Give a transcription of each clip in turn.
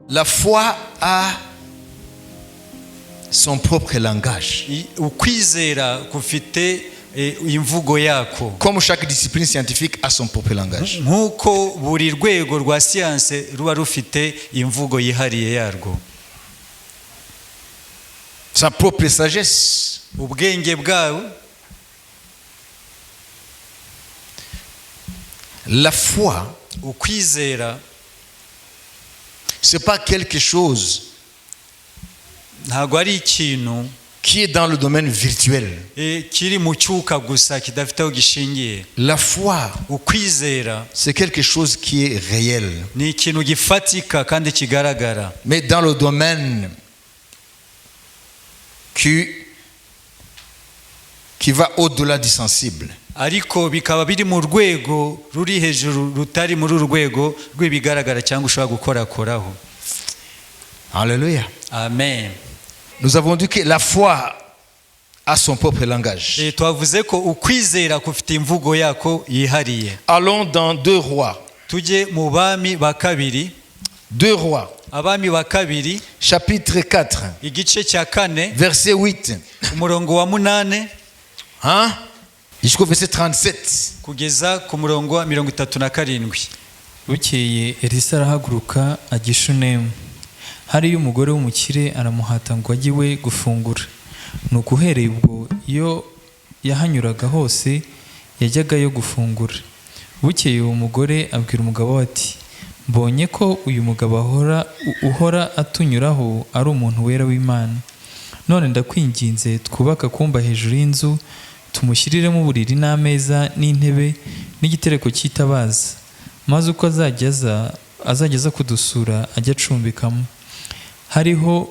La foi a son propre langage. Ukwizera kufite imvugo yako. Comme chaque discipline scientifique a son propre langage. Nkuko buri rwego rwa siyanse ruba rufite imvugo yihariye yarwo. Sa propre sagesse. Ubwenge bwawe. La foi, ukwizera, c'est pas quelque chose ntago ari ikintu qui est dans le domaine virtuel. Kiri mu cyuka gusa kidafite aho gishingiye. La foi, ukwizera, c'est quelque chose qui est réel. Ni ikintu gifatika kandi kigaragara. Mais dans le domaine qui va au-delà du sensible. Ariko bikaba biri mu rwego ruri hejuru rutari muri urwego rw'ibigaragara cyangwa ushobora gukorakoraho. Alléluia. Amen. Nous avons dit que la foi a son propre langage. Twavuze ko ukwizera kufite imvugo yako yihariye. Allons dans 2 Rois. Tujye mu bami ba kabiri. 2 Rois. Abami ba kabiri. Chapitre 4. Igice cya 4. Verset 8. Umurongo wa 8. Hein? Jusqu'au verset 37. Kugeza ku murongo wa 37. Bukeye Elisa arahaguruka ajya i Shunemu. Hariyo umugore w'umukire aramuhata ngo ajye iwe gufungura. Nuko uhereye ubwo iyo yahanyuraga hose yajyagayo gufungura. Bukeye uwo mugore abwira umugabo we ati, mbonye ko uyu mugabo uhora atunyuraho ari umuntu wera w'Imana. None ndakwinginze twubaka kumba hejuru y'inzu, tumushyiriremo uburiri n'ameza n'intebe n'igitereko cy'itabaza, maze uko azajya aza kudusura ajya acumbikamo. Hariho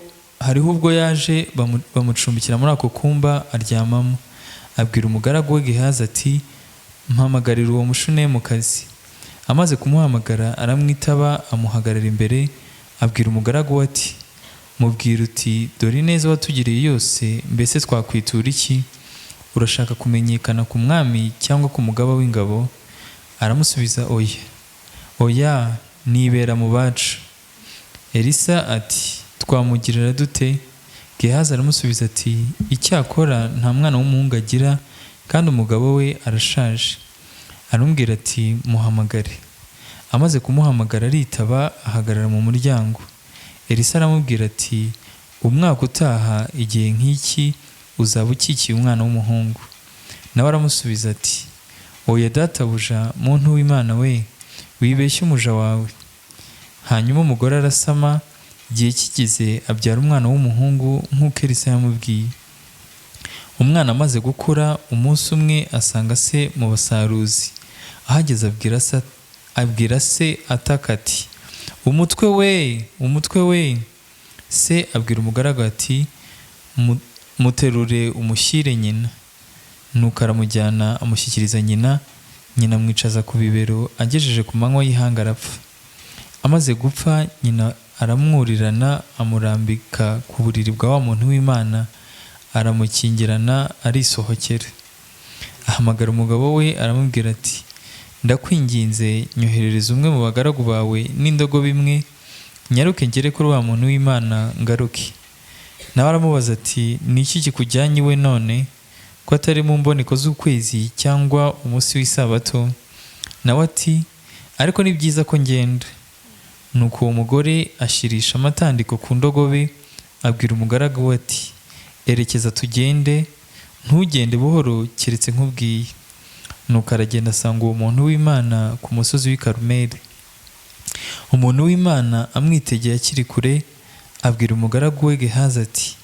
ubwo yaje bamucumbikira muri ako kumba aryamamo. Abwira umugaragu we Gehazi ati, mpamagarira uwo mushunemukazi. Amaze kumuhamagara aramwitaba, amuhagarara imbere. Abwira umugaragu we ati, mubwira uti, dore ineza watugiriye yose, mbese twakwitura iki? Urashaka kumenyekana ku mwami cyangwa ku mugaba w'ingabo? Aramusubiza, oya, nibera mu bacu. Elisa ati, twamugirira dute? Gehazi aramusubiza ati, icyakora nta mwana w'umuhungu agira, kandi umugabo we arashaje. Aramubwira ati, muhamagare. Amaze kumuhamagara aritaba, ahagarara mu muryango. Elisa aramubwira ati, umwaka utaha igihe nk'iki uzaba ukikiye umwana w'umuhungu. Nawe aramusubiza ati, oya databuja, muntu w'Imana we, wibeshye umuja wawe. Hanyuma umugore arasama, igihe kigeze abyara umwana w'umuhungu nk'uko Elisa yamubwiye. Umwana amaze gukura, umunsi umwe asanga se mu basaruzi. Ahageze abwira se ataka ati, umutwe we. Se abwira umugaragu ati, muterure umushyire nyina. Nuko aramujyana amushyikiriza nyina. Nyina amwicaza ku bibero, agejeje ku manywa y'ihanga arapfa. Amaze gupfa, nyina aramwurirana amurambika ku buriri bwa wa muntu w'Imana, aramukingirana arisohokera. Ahamagara umugabo we aramubwira ati, ndakwinginze nyoherereza umwe mu bagaragu bawe n'indogobe imwe, nyaruke ngere kuri wa muntu w'Imana ngaruke. Nawe aramubaza ati, ni iki kikujyanye iwe none, ko atari mu mboneko z'ukwezi cyangwa umunsi w'isabato? Nawe ati, ariko ni byiza ko ngenda. Nuko uwo mugore ashyirisha amatandiko ku ndogobe, abwira umugaragu we ati, erekeza tugende, ntugende buhoro keretse nkubwiye. Nuko aragenda asanga uwo muntu w'Imana ku musozi w'i Karumeli. Umuntu w'Imana amwitegeye akiri kure, abwira umugaragu we Gehazi ati,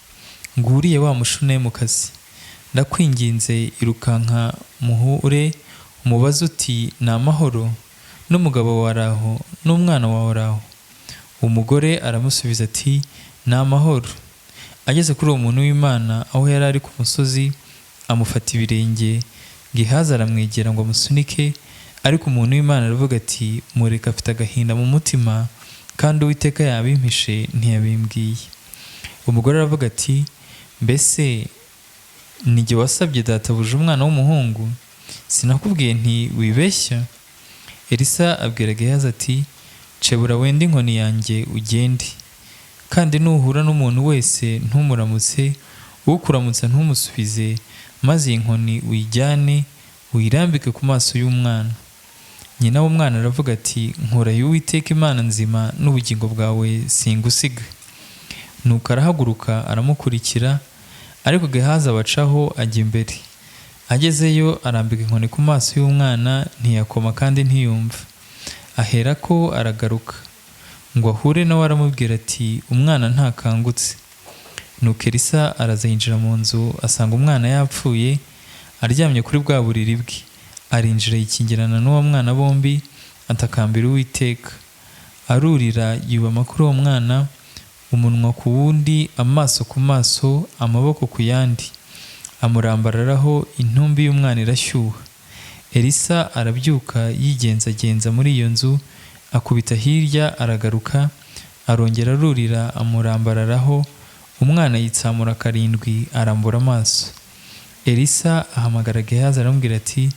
nguriye wa mushunemukazi, ndakwinginze irukanka muhure umubaze uti, ni amahoro? N'umugabo wawe araho, n'umwana wawe araho? Umugore aramusubiza ati, ni amahoro. Ageze kuri uwo muntu w'Imana aho yari ari ku musozi, amufata ibirenge. Gehazi aramwegera ngo amusunike, ariko umuntu w'Imana aravuga ati, mureke, afite agahinda mu mutima, kandi Uwiteka yabimpishe ntiyabimbwiye. Umugore aravuga ati, mbese ni jye wasabye databuja umwana w'umuhungu? Sinakubwiye nti wibeshya? Elisa abwira Gehazi ati, cebura wende inkoni yanjye ugende. kandi nuhura n'umuntu wese ntumuramutse, ukuramutsa ntumusubize, maze iyi nkoni uyijyane uyirambike ku maso y'umwana. Nyina w'umwana aravuga ati, nkurahiye Uwiteka Imana nzima n'ubugingo bwawe singusiga. Nuko arahaguruka aramukurikira, ariko Gehazi abacaho ajya imbere. Agezeyo arambika inkoni ku maso y'umwana, ntiyakoma kandi ntiyumva. Aherako aragaruka ngo ahure nawe, aramubwira ati, umwana ntakangutse. Nuko Elisa araza yinjira mu nzu, asanga umwana yapfuye aryamye kuri bwa buriri bwe. Arinjira yikingirana n'uwo mwana, bombi atakambira Uwiteka. Arurira yubama kuri uwo mwana, umunwa ku wundi, amaso ku maso, amaboko ku yandi. Amurambararaho, intumbi y'umwana irashyuha. Elisa arabyuka yigenzagenza muri iyo nzu, akubita hirya, aragaruka, arongera arurira amurambararaho. Umwana yitsamura karindwi, arambura amaso. Elisa ahamagara Gehazi aramubwira ati,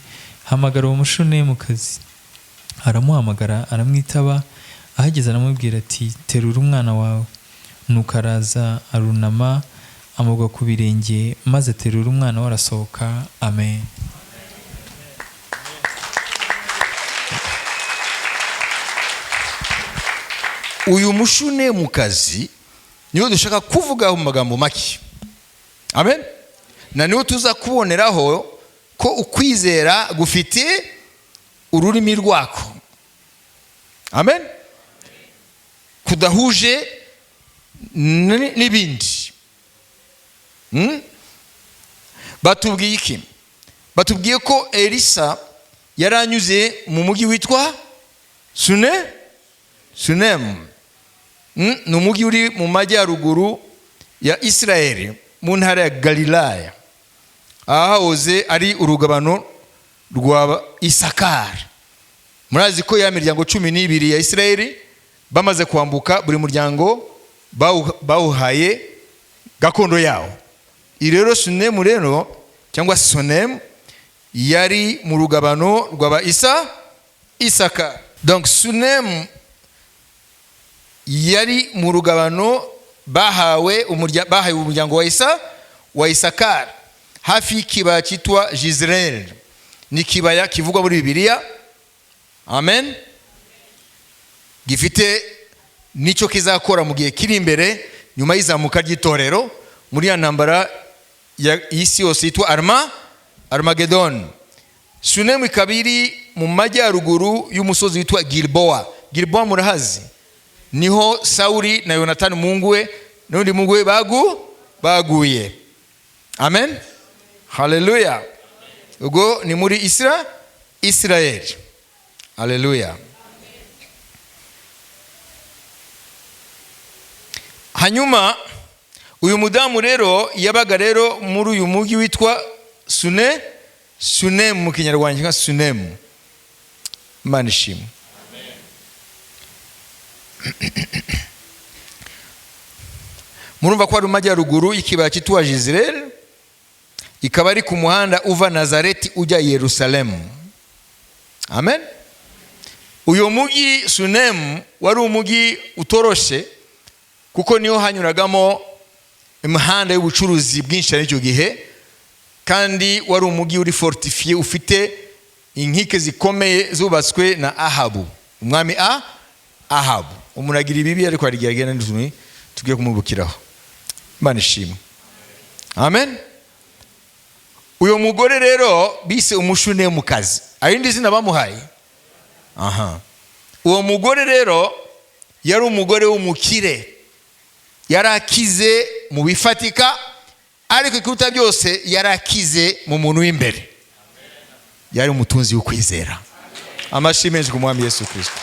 hamagara uwo mushunemukazi. Aramuhamagara, aramwitaba. Ahageze aramubwira ati, terura umwana wawe. Nuko araza arunama, amugwa ku birenge, maze aterura umwana we arasohoka. Amen. uyu mushunemukazi niwe dushaka kuvugaho mu magambo make. Amen. Na niwe tuza kuboneraho ko ukwizera gufite ururimi rwako. Amen. Kudahuje n'ibindi. Batubwiye iki? Batubwiye ko Elisa yaranyuze mu mujyi witwa Sunem. Ni umujyi uri mu majyaruguru ya Israeli, mu ntara ya Galilaya, ahahoze ari urugabano rwa Isakari. Murazi ko ya miryango 12 ya Israeli bamaze kwambuka, buri muryango bawuhaye gakondo yawo. Irero Sunem rero cyangwa Sunem yari mu rugabano rwa Isakari. Donc Sunem yari mu rugabano bahawe umuryango wa Isakari, hafi y'ikibaya cyitwa Jezreel. Ni kibaya kivugwa muri Bibiliya. Amen. Gifite nicyo kizakora mu gihe kiri imbere, nyuma y'izamuka ry'itorero muri ya ntambara y'isi yose yitwa Armageddon. Sunem ikabiri mu majyaruguru y'umusozi witwa Gilboa. Gilboa murahazi? Niho Sauli na Yonatani mungu we n'undi mungu we baguye. Amen. Hallelujah. Ubwo ni muri Israeli. Hallelujah. Hanyuma uyu mudamu rero yabaga rero muri uyu mujyi witwa Sunem mu Kinyarwanda nka Sunem. Imana ishimwe. Murumva ko ari mu majyaruguru y'ikibaya cyitwa Jezreel, ikaba ari ku muhanda uva Nazareti ujya Yerusalemu. Amen. Uyu mujyi Sunem wari umujyi utoroshe, kuko niho hanyuragamo imihanda y'ubucuruzi bwinshi n'icyo gihe, kandi wari umujyi uri fortifié, ufite inkike zikomeye zubatswe na Ahabu, umwami Ahabu. Umuntu agira ibibi ariko arigiragenda n'izumi tugiye kumubukiraho. Imana ishimwe. Amen. Uyo mugore rero bise umushunemukazi, arindi zina bamuhaye. Uwo mugore rero yari umugore w'umukire, yarakize mu bifatika, ariko ikuta byose yarakize mu muntu w'imbere. Yari umutunzi w'ukwizera. Amashimenje ku mwami Yesu Kristo.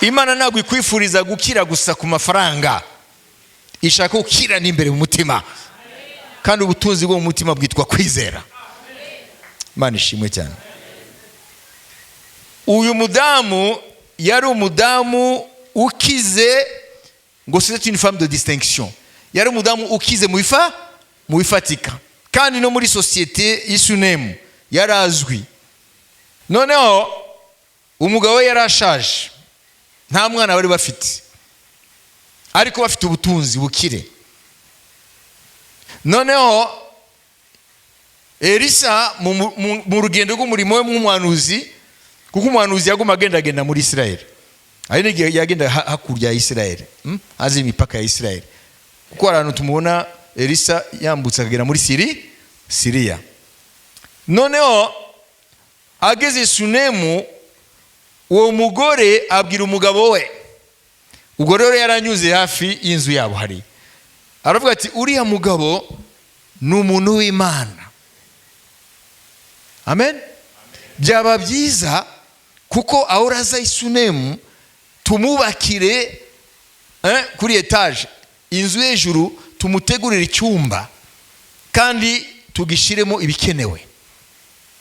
Imana ntabwo ikwifuriza gukira gusa ku mafaranga, ishaka gukira n'imbere mu mutima, kandi ubutunzi bwo mu mutima bwitwa kwizera. Imana ishimwe cyane. Uyu mudamu yari umudamu ukize, ngo c'est une femme de distinction. Yari umudamu ukize mu bifatika, kandi no muri societe y'Isunem yarazwi. Noneho umugabo we yarashaje, nta mwana bari bafite. ariko bafite ubutunzi bukire. Noneho Elisa mu rugendo rw'umurimo we nk'umuhanuzi, kuko umuhanuzi yaguma agenda muri Isirayeli, ari n'igihe yagenda hakurya ya Isirayeli, hazi imipaka ya Isirayeli, kuko hari ahantu tumubona Elisa yambutse akagera muri Siriya. Noneho ageze Sunemu, uwo mugore abwira umugabo we, ubwo rero yaranyuze hafi y'inzu yabo hari, aravuga ati uriya mugabo ni umuntu w'Imana. Amen. Byaba byiza kuko ahora aza Sunemu, tumubakire kuri etage, inzu hejuru, tumutegurire icyumba kandi tugishiremo ibikenewe,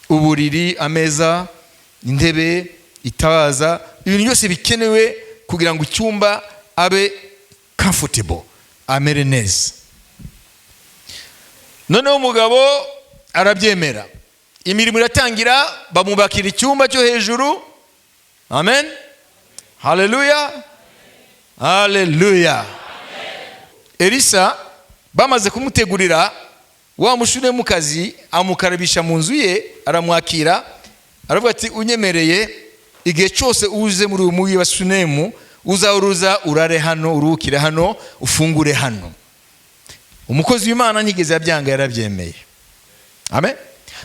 uburiri, ameza, intebe, itabaza, ibintu byose bikenewe kugira ngo icyumba abe comfortable, amere neza. Noneho umugabo arabyemera, imirimo iratangira, bamubakira icyumba cyo hejuru. Amen. Haleluya. Haleluya. Elisa bamaze kumutegurira, wa mushunemukazi amukarabisha mu nzu ye, aramwakira, aravuga ati unyemereye igihe cyose uze muri uyu mugi wa Sunemu, uzaruza urare hano, urukire hano, ufungure hano. Umukozi w'Imana ntigeze yabyanga, yarabyemeye. Amen.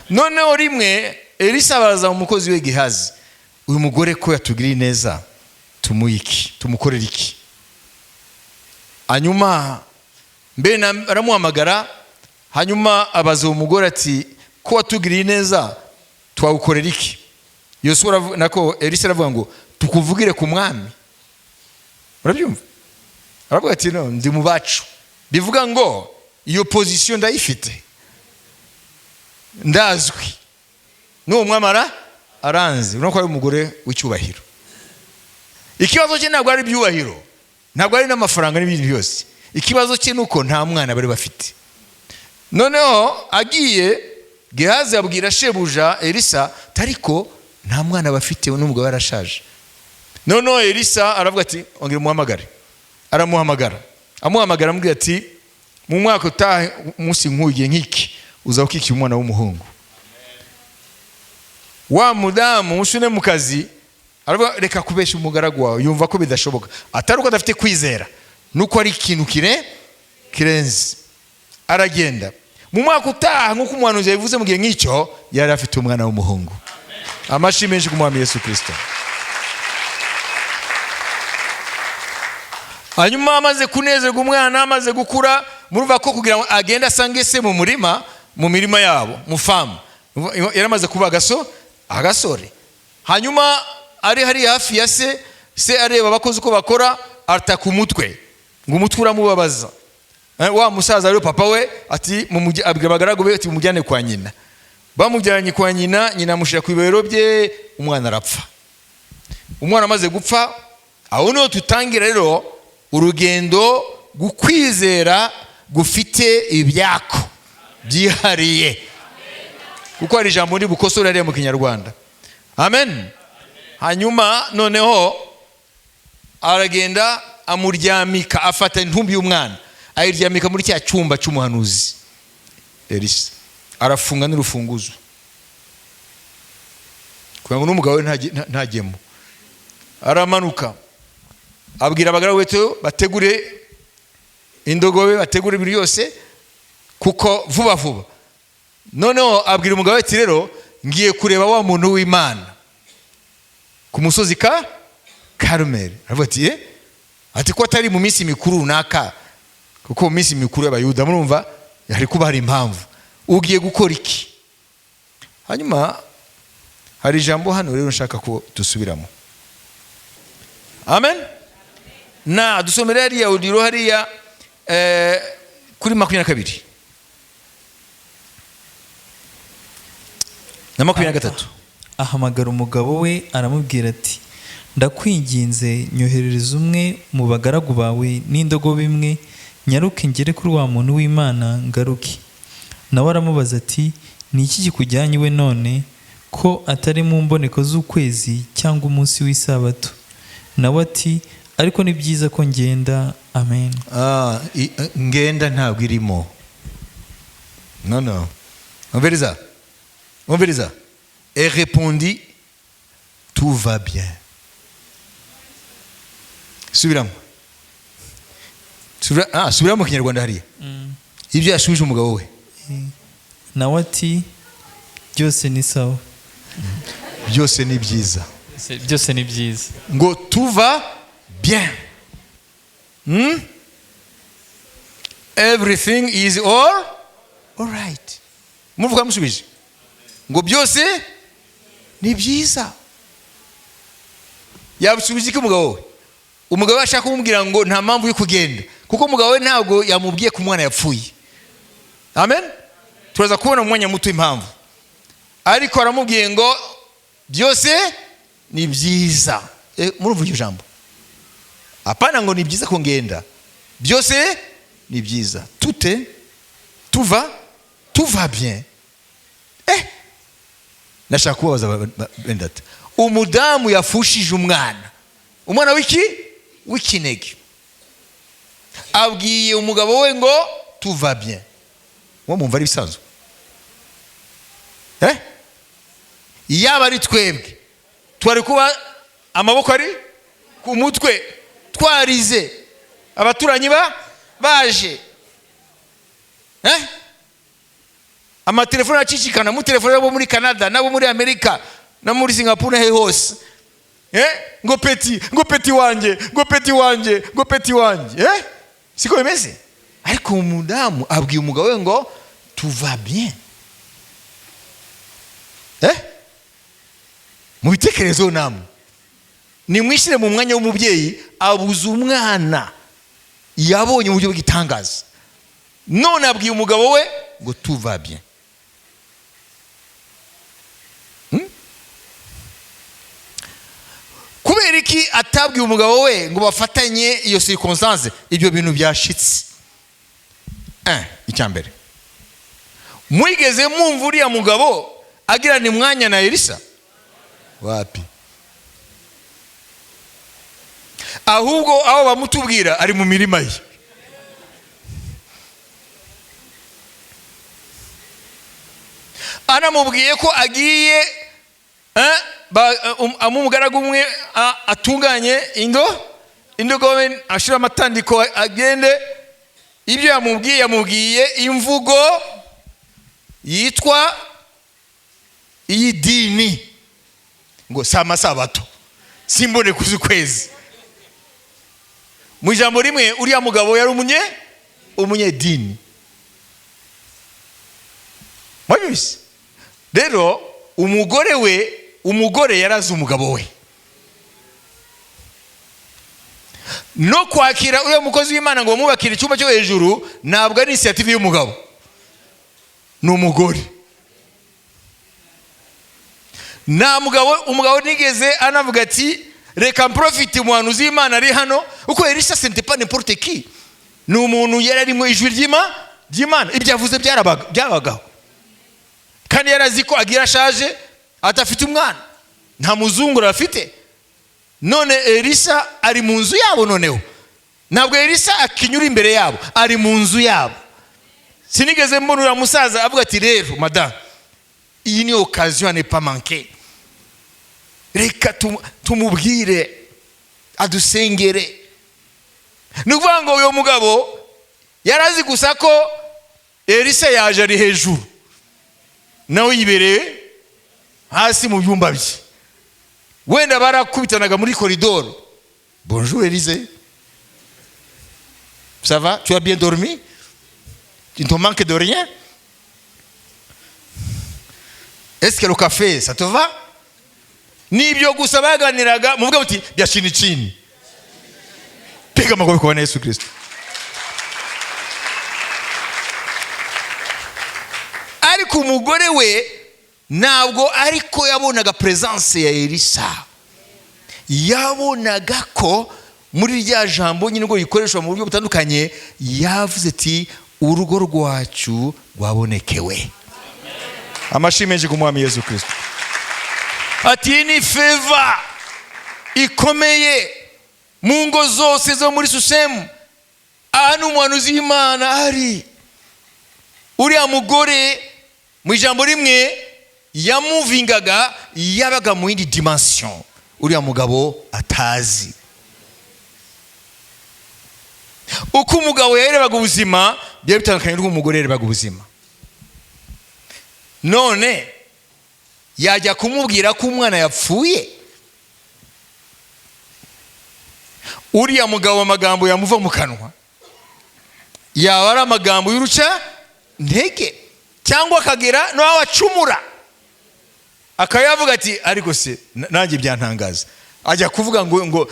Noneho rimwe Elisa baraza umukozi we Gehazi, uyu mugore ko yatugiriye neza, tumuyiki, tumukorera iki? Hanyuma mbere aramuhamagara, hanyuma abaza uwo mugore ati ko watugiriye neza, twawukorera iki? Yosuwa nako Elisa aravuga ngo tukuvugire ku mwami. Urabyumva? Aravuga ati no, ndi mu bacu. Bivuga ngo iyo position ndayifite, ndazwi, n'uwo mwamara aranze. Urabona ko ari umugore w'icyubahiro. Ikibazo cye ntabwo ari ibyubahiro, ntabwo ari n'amafaranga n'ibindi byose. Ikibazo cye nuko nta mwana bari bafite. Noneho agiye, Gehazi abwira shebuja Elisa, tariko nta mwana bafite, n'umugabo yarashaje. Noneho Elisa aravuga ati ongera umuhamagare. Aramuhamagara, amuhamagara amubwira ati mu mwaka utaha umunsi nk'ugiye nk'iki uzawukiki umwana w'umuhungu. Wa mudamu mushunemukazi aravuga reka kubesha umugaragu wawe, yumva ko bidashoboka, atari uko adafite kwizera, nuko ari ikintu kirenze. Aragenda. Mu mwaka utaha nk'uko umuhanuzi yabivuze mu gihe nk'icyo, yari afite umwana w'umuhungu. Amashyi menshi ku mwami Yesu Kristo. Hanyuma amaze kunezerwa umwana, amaze gukura, murumva ko kugira ngo agenda asange se mu mirima yabo, mu famu, yaramaze kuba agasore. Hanyuma ari hari hafi ya se areba abakozi uko bakora, ataka umutwe, ngo umutwe uramubabaza. Wa musaza rero papa we ati abwira abagaragu be ati mumujyane kwa nyina. Bamujyanye kwa nyina, nyina amushyira ku ibero bye, umwana arapfa. Umwana amaze gupfa, aho niho tutangira rero urugendo gukwizera gufite ibyako byihariye, kuko hari ijambo ndi bukosora rero mu Kinyarwanda. Amen. Hanyuma noneho aragenda amuryamika, afata intumbi y'umwana ayiryamika muri cya cyumba cy'umuhanuzi Elisa, arafunga n'urufunguzo kugira ngo n'umugabo we ntagemo. Aramanuka abwira abagaragu be bategure indogobe, bategure ibintu byose kuko vuba. Noneho abwira umugabo we rero ngiye kureba wa muntu w'Imana ku musozi Karumeli. Aravuga ati ko atari mu minsi mikuru runaka, kuko mu minsi mikuru y'Abayuda murumva hari kuba hari impamvu, ugiye gukora iki? Hanyuma hari ijambo hano rero nshaka ko dusubiramo. Amen. Na dusomera hariya udiro hariya kuri 22 na 23. Ahamagara umugabo we aramubwira ati ndakwinginze nyoherereza umwe mu bagaragu bawe n'indogobe imwe, nyaruke ngere kuri wa muntu w'Imana ngaruke. Nawe aramubaza ati ni iki kikujyanye we none, ko atari mu mboneko z'ukwezi cyangwa umunsi w'isabato? Nawe ati ariko ni byiza ko ngenda, amen. ngenda ntabwo irimo. No. Umviriza. Et répondit, tout va bien. Subiramo mu Kinyarwanda hariya. Ibyo yashubije umugabo we. Nawe ati byose ni sawa. Byose ni byiza. Byose ni byiza. Ngo tout va bien. Everything is all right. Muvuga musubije. Ngo byose ni byiza. Yabusubije iki umugabo we? Umugabo ashaka kumubwira ngo nta mpamvu yo kugenda, kuko umugabo we ntabwo yamubwiye ko umwana yapfuye. Amen. Turaza kubona mu mwanya muto impamvu, ariko aramubwiye ngo byose ni byiza. Murumva iryo jambo? Apana ngo ni byiza ko ngenda, byose ni byiza. Tout va bien. Nashaka kubabaza bendata, umudamu yafushije umwana w'ikinege, abwiye umugabo we ngo tout va bien. Uwo mumva ari bisanzwe? Yaba ari twebwe twari kuba amaboko ari ku mutwe, twarize, abaturanyi baje, amatelefone acicikana, mu telefone abo muri Canada nabo muri Amerika na muri Singapore he hose. Ngo peti wanjye. Siko bimeze? Ariko umudamu abwiye umugabo we ngo tout va bien. Mu bitekerezo namwe nimwishyire mu mwanya w'umubyeyi abuze umwana yabonye uburyo bw'itangaza, none abwiye umugabo we ngo tout va bien. Kubera iki atabwiye umugabo we ngo bafatanye iyo circonstance, ibyo bintu byashitse? Icyambere, mwigeze mwumva uriya mugabo agirana umwanya na Elisa? Wapi? Ahubwo aho bamutubwira ari mu mirima ye. Anamubwiye ko agiye amumugaragu umwe atunganye indogobe, ashira amatandiko agende. Ibyo yamubwiye imvugo yitwa iy'idini, ngo sama sabato simbone kuzi kwezi. Mu ijambo rimwe uriya mugabo yari umunyedini. Mwabibise? Rero umugore yarazi umugabo we, no kwakira uriya mukozi w'Imana ngo mubakire icyumba cyo hejuru ntabwo ari initiative y'umugabo, ni umugore. Nta umugabo nigeze anavuga ati reka profite umuhanuzi w'Imana ari hano, uko Elisa c'était pas n'importe qui, ni umuntu yari arimo ijwi ry'Imana. Ibyo yavuze byabagaho, kandi yarazi ko agira ashaje, atafite umwana, nta muzungura afite. None Elisa ari mu nzu yabo, noneho ntabwo Elisa akinyura imbere yabo, ari mu nzu yabo. Sinigeze mbona uriya musaza avuga ati rero madame, iyi ni occasion à ne pas manquer, reka tumubwire adusengere. Ni ukuvuga ngo uyu mugabo yarazi gusa ko Elisa yaje ari hejuru, nawe yibereye hasi mu byumba bye. Wenda barakubitanaga muri koridoro. Bonjour Élisée, ça va, tu as bien dormi, tu ne te manques de rien, est-ce que le café ça te va? Nibyo gusa baganiraga, muvuga muti bya chini. Piga makofi kwa Yesu Kristo. Ariko umugore we ntabwo ariko yabonaga presence ya Elisa, yabonaga ko muri rya jambo nyine ngo yikoreshwa mu buryo butandukanye, yavuze ati urugo rwacu rwabonekewe. Amashimeje ku mwami Yesu Kristo. Ati ni favor ikomeye mu ngo zose zo muri Susemu, ahantu umuhanuzi w'Imana ari. Uriya mugore mu ijambo rimwe yamuvingaga, yabaga mu yindi dimension uriya mugabo atazi. Uko umugabo yarebaga ubuzima byari bitandukanye n'uko umugore yarebaga ubuzima. None yajya kumubwira ko umwana yapfuye, uriya mugabo amagambo yamuva mu kanwa yaba ari amagambo y'uruca ntege, cyangwa akagera no acumura akayavuga ati ariko se nanjye byantangaza, ajya kuvuga ngo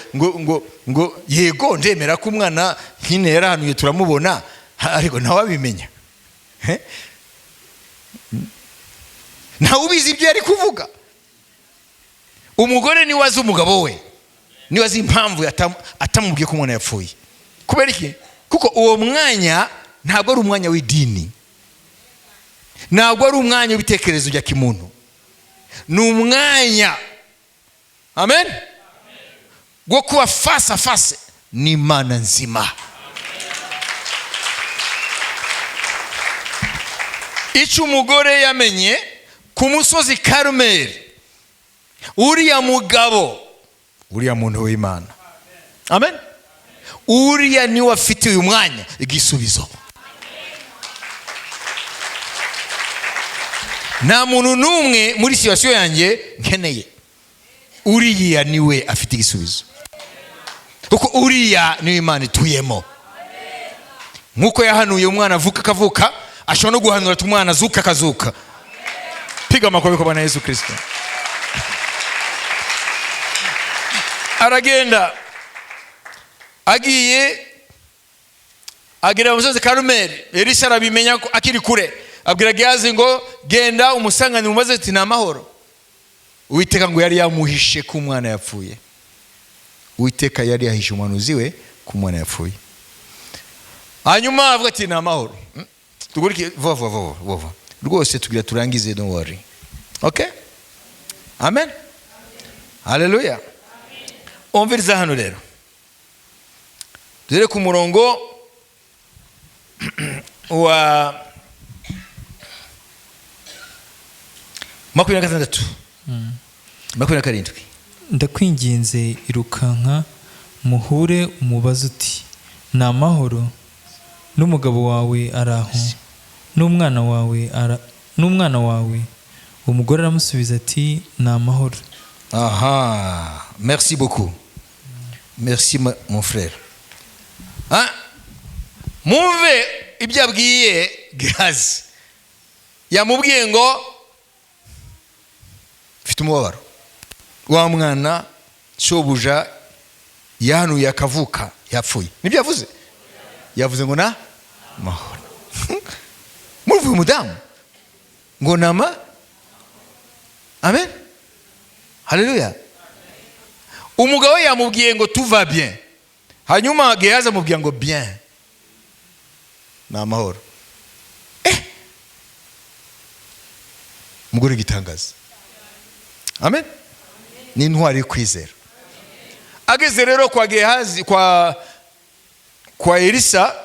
yego ndemera ko umwana nkine yarahanuye turamubona, ariko nawe abimenya. Ntawe ubizi ibyo yari kuvuga. Umugore niwe azi umugabo we, niwe azi impamvu atamubwiye ko umwana yapfuye. Kubera iki? Kuko uwo mwanya ntabwo ari umwanya w'idini, ntabwo ari umwanya w'ibitekerezo bya kimuntu, ni umwanya, amen, wo kuba face à face n'Imana nzima. Icyo umugore yamenye ku musozi Karumeli, uriya mugabo, uriya muntu w'Imana, amen, uriya niwe afite uyu mwanya igisubizo. Nta muntu n'umwe muri situation yanjye nkeneye, uriya niwe afite igisubizo, kuko uriya niwe Imana ituyemo. Nkuko yahanuye umwana avuka akavuka, ashobora no guhanura ati umwana azuka akazuka. Piga amakofi kwa Bwana Yesu Kristo. Aragenda agiye agera mu musozi Karumeli. Elisa arabimenya ko akiri kure, abwira Gehazi ngo genda umusangane umubaze ati na mahoro. Uwiteka ngo yari yamuhishe ko umwana yapfuye. Uwiteka yari yahishe umuhanuzi we ko umwana yapfuye. Hanyuma avuga ati na mahoro. Tugurike vova rwose tugira turangize, don't worry. Okay? Amen. Hallelujah. Umviriza hano rero. Dore ku murongo wa 26 27. Ndakwinginze irukanka muhure umubaze uti ni amahoro, n'umugabo wawe araho, n'umwana wawe. Umugore aramusubiza ati ni amahoro. Aha, merci beaucoup. Merci mon frère. Muve ibyo abwiye Gehazi. Yamubwiye ngo mfite umubabaro, wa mwana shobuja yahanuye akavuka yapfuye. Nibyo yavuze? Yavuze ngo na mahoro. Muvuye umudamu ngo nama. Amen. Haleluya. Umugabo yamubwiye ngo tout va bien, hanyuma Gehazi amubwiye ngo bien, na mahoro. Mugore gitangaza. Amen. Ni intwari yo kwizera. Ageze rero kwa Gehazi, kwa Elisa,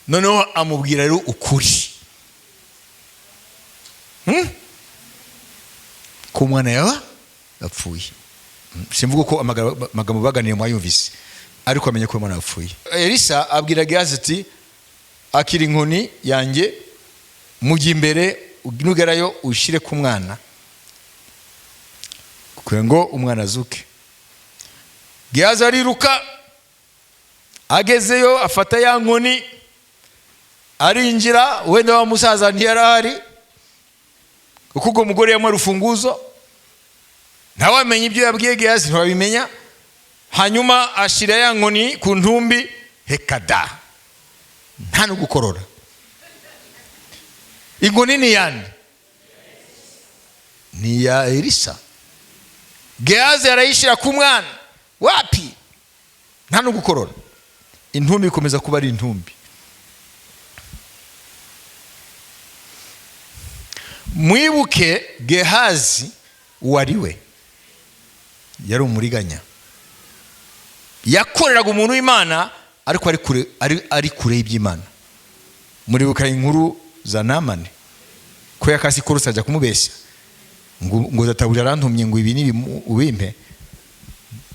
noneho amubwira rero ukuri. Ko umwana yapfuye. Simvuga ko amagambo baganiriye mwayumvise, ariko amenye ko umwana yapfuye. Elisa abwira Gehazi ati akiri inkoni yanjye, mujye imbere nugerayo ushire ku mwana kugira ngo umwana azuke. Gehazi ariruka, agezeyo afata ya nkoni, arinjira. Wenda wa musaza ntiyarahari kuko ubwo mugore yamwe rufunguzo, ntawamenye ibyo yabwiye Gehazi, ntawabimenya. Hanyuma ashira ya nkoni ku ntumbi, hekada, nta no gukorora. Inkoni ni yani? Ni ya Elisa. Gehazi arayishira ku mwana, wapi, nta no gukorora. Intumbi ikomeza kuba ari intumbi. Mwibuke Gehazi wariwe yari umuriganya, yakoreraga umuntu w'Imana ariko ari kure y'iby'Imana. Muribuka inkuru za Namani ko yakasi ikurusi ajya kumubeshya ngo databuja arantumye ngo ibi nibi ubimpe,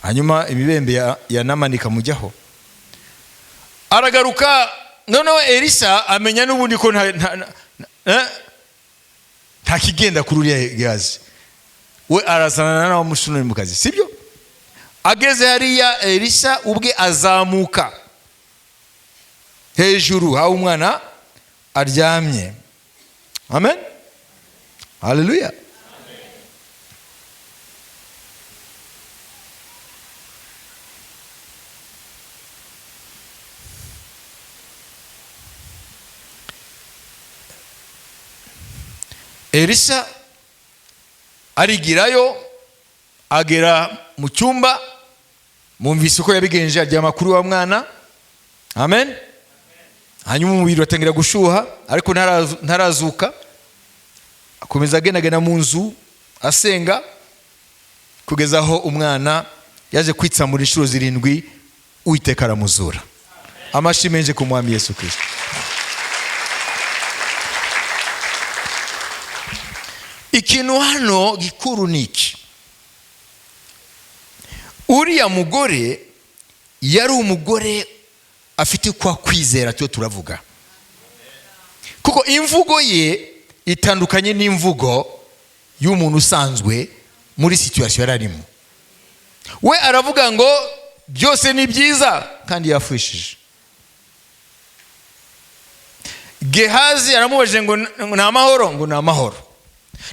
hanyuma ibibembe ya Namani ikamujyaho. Aragaruka noneho Elisa amenya n'ubundi ko nta kigenda kuri uriya Gehazi. We arazana na Mushunoni mu kazi, sibyo? Ageze hariya Elisa ubwe azamuka hejuru aho umwana aryamye. Amen, haleluya. Elisa arigirayo, agera mu cyumba, mumvise uko yabigenje, aryama kuri wa mwana. Amen. Hanyuma umubiri watangira gushuha ariko ntarazuka, akomeza agendagenda mu nzu asenga kugeza aho umwana yaje kwitsamura inshuro 7, Uwiteka aramuzura. Amashyi menshi ku Mwami Yesu Kristo. Ikintu hano gikuru niki, uriya mugore yari umugore afite kwa kwizera cyo turavuga, kuko imvugo ye itandukanye n'imvugo y'umuntu usanzwe muri situation yararimo. We aravuga ngo byose ni byiza kandi yafishije. Gehazi aramubajije ngo na amahoro, ngo na amahoro.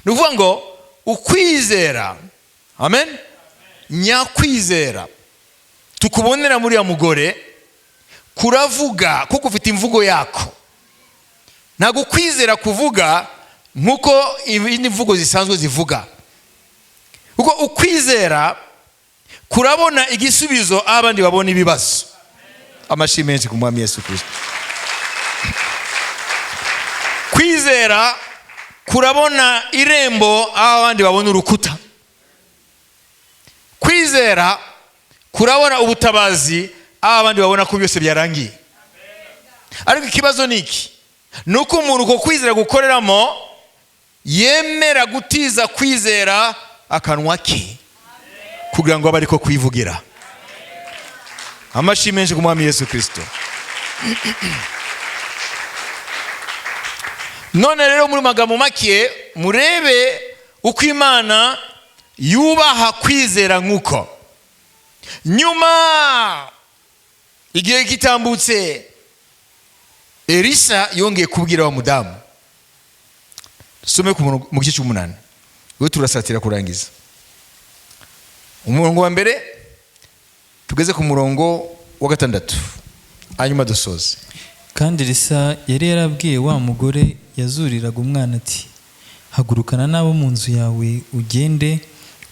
Nuvuga ngo ukwizera, amen, nyakwizera tukubonera muri ya mugore kuravuga kuko ufite imvugo yako. Ntago kwizera kuvuga nkuko ibindi mvugo zisanzwe zivuga, kuko ukwizera kurabona igisubizo abandi babona ibibazo. Amashyi menshi ku Mwami Yesu Kristo. Kwizera kurabona irembo abandi babona urukuta. Kwizera kurabona ubutabazi abandi babona ko byose byarangiye. Ariko ikibazo niki, nuko umuntu ko kwizera gukoreramo yemera gutiza kwizera akanwa ke kugira ngo abariko kwivugira. Amashyi menshi ku Mwami Yesu Kristo. None rero muri magambo make murebe uko Imana yubaha kwizera nkuko. Nyuma igihe kitambutse, Elisa yongeye kubwira wa mudamu. Some mu gice cy'umunani, we turasatira kurangiza umurongo wa mbere tugeze ku murongo wa 6, hanyuma dusoze. Kandi Elisa yari yarabwiye wa mugore yazuriraga umwana ati, hagurukana n'abo mu nzu yawe ugende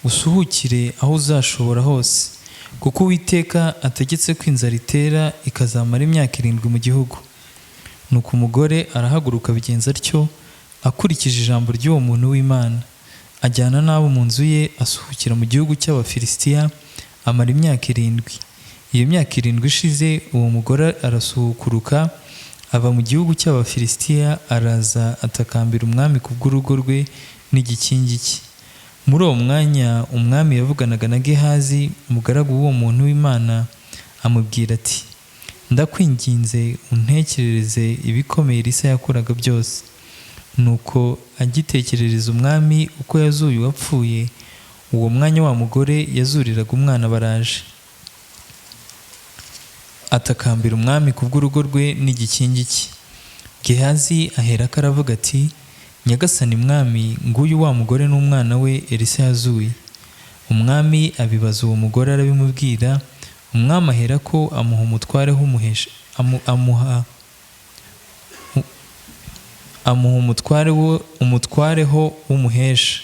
usuhukire aho uzashobora hose, kuko Uwiteka ategetse ko inzara itera ikazamara imyaka 7 mu gihugu. Nuko umugore arahaguruka bigenza atyo, akurikije ijambo ry'uwo muntu w'Imana, ajyana n'abo mu nzu ye asuhukira mu gihugu cy'Abafilisitiya, amara imyaka 7. Iyo myaka 7 ishize, uwo mugore arasuhukuruka ava mu gihugu cy'Abafilisitiya, araza atakambira umwami kubw'urugo rwe n'igikingi cye. Muri uwo mwanya umwami yavuganaga na Gehazi, umugaragu w'uwo muntu w'Imana, amubwira ati, ndakwinginze untekerereze ibikomeye Elisa yakoraga byose. Nuko agitekerereza umwami uko yazuye uwapfuye, uwo mwanya wa mugore yazuriraga umwana baraje. Atakambira umwami kubw'urugo rwe n'igikingi cye. Gehazi aherako aravuga ati, nyagasani mwami, nguyu wa mugore n'umwana we Elisa yazuye. Umwami abibaza uwo mugore arabimubwira. Umwami aherako amuha umutwareho w'umuhesha.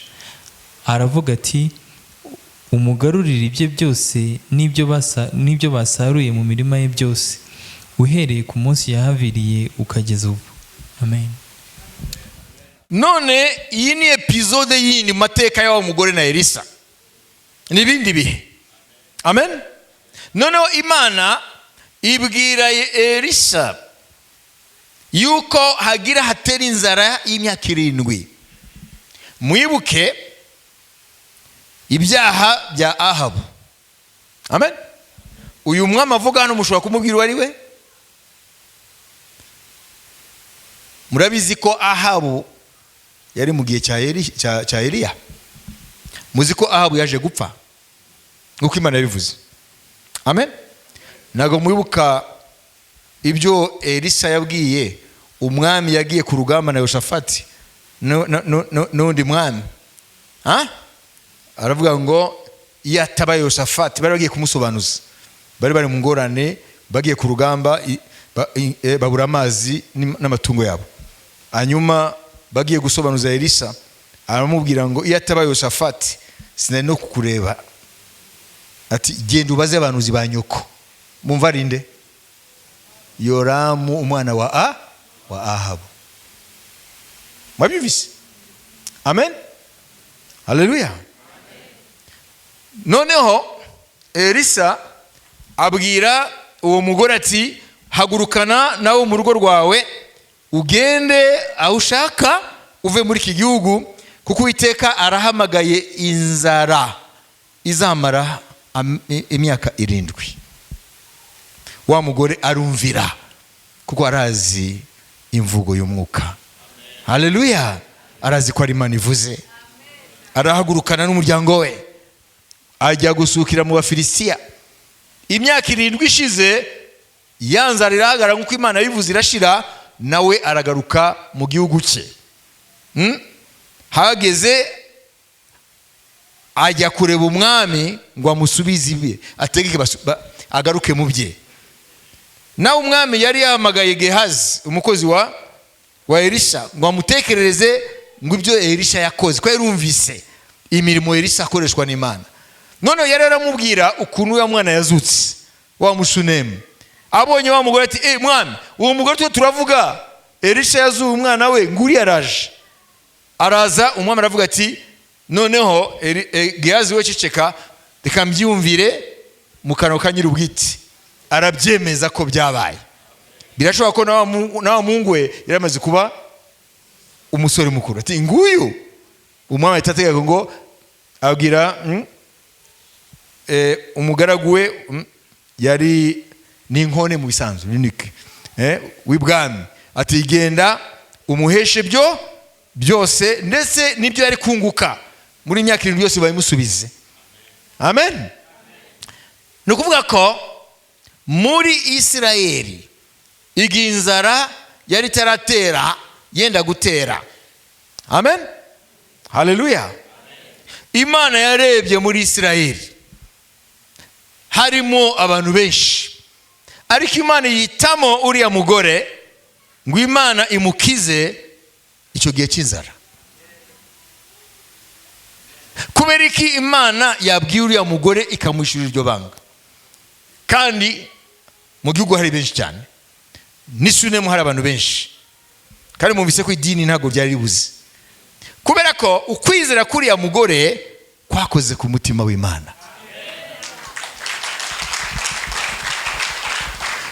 Aravuga ati, umugarurire ibye byose n'ibyo basaruye mu mirima ye byose, uhereye ku munsi yahaviriye ukageza ubu. Amen. None iyi ni episode yindi mateka y'awo mugore na Elisa n'ibindi bihe. Amen. Noneho Imana ibwira Elisa yuko hagira hatera inzara y'imyaka 7. Mwibuke ibyaha bya Ahabu. Amen. Uyu mwami avuga hano mushobora kumubwira uwo ari we? Murabizi ko Ahabu yari mu gihe cya Eliya. Muzi ko Ahabu yaje gupfa nk'uko Imana yabivuze. Amen. Nago mwibuka ibyo Elisa yabwiye umwami yagiye ku rugamba na Yoshafati n'undi mwami. Aravuga ngo iyo ataba Yoshafati bari bagiye kumusobanuza. Bari mu ngorane, bagiye ku rugamba, babura amazi n'amatungo yabo. Hanyuma bagiye gusobanuza Elisa, aramubwira ngo iyo ataba Yoshafati sinari no kukureba. Ati genda ubaze abanuzi ba nyoko. Mumva rinde? Yoramu umwana wa Ahabu. Mwabyumvise? Amen. Haleluya. Noneho Elisa abwira uwo mugore ati hagurukana nawe mu rugo rwawe ugende aho ushaka uve muri iki gihugu kuko Uwiteka arahamagaye inzara izamara imyaka 7. Wa mugore arumvira kuko arazi imvugo y'umwuka. Haleluya. Arazi ko ari Imana ivuze. Arahagurukana n'umuryango we ajya gusukira mu Bafilisitiya. Imyaka 7 ishize yanzara irahagara nk'uko Imana yabivuze irashira, nawe aragaruka mu gihugu cye. Hageze ajya kureba umwami ngo amusubize ibe ategeke agaruke mu bye. Nawe umwami yari yahamagaye Gehazi umukozi wa Elisa ngo amutekerereze ngo ibyo Elisa yakoze ko yarumvise imirimo Elisa akoreshwa n'Imana. None yari aramubwira ukuntu ya mwana yazutse wa Mushunemu. Abonye wa mugore ati mwana uwo mugore turavuga Elisa yazuye umwana we nguri araje. Araza umwami aravuga ati noneho Gehazi we ceceka reka mbyumvire mu kanwa ka nyir'ubwite. Arabyemeza ko byabaye. Birashoboka ko na mungu we yaramaze kuba umusore mukuru. Ati nguyu umwami atatega ngo abwira umugaragu we yari n'inkone mu bisanzwe unique w'ibwami. Ati genda umuheshe byose ndetse nibyo yari kunguka muri imyaka 7 yose bayimusubize. Amen. Nukuvuga ko muri Isirayeli igihe inzara yari taratera yenda gutera. Amen. Haleluya. Imana yarebye muri Isirayeli harimo abantu benshi, ariko Imana yitamo uriya mugore ngo Imana imukize icyo gihe cy'inzara. Kubera iki Imana yabwiye uriya mugore ikamwishyurira iryo banga? Kandi mu gihugu hari benshi cyane, n'Ishunemu hari abantu benshi, kandi mumvise ko idini ntago byari ribuze. Kubera ko ukwizera kuriya mugore kwakoze ku mutima w'Imana.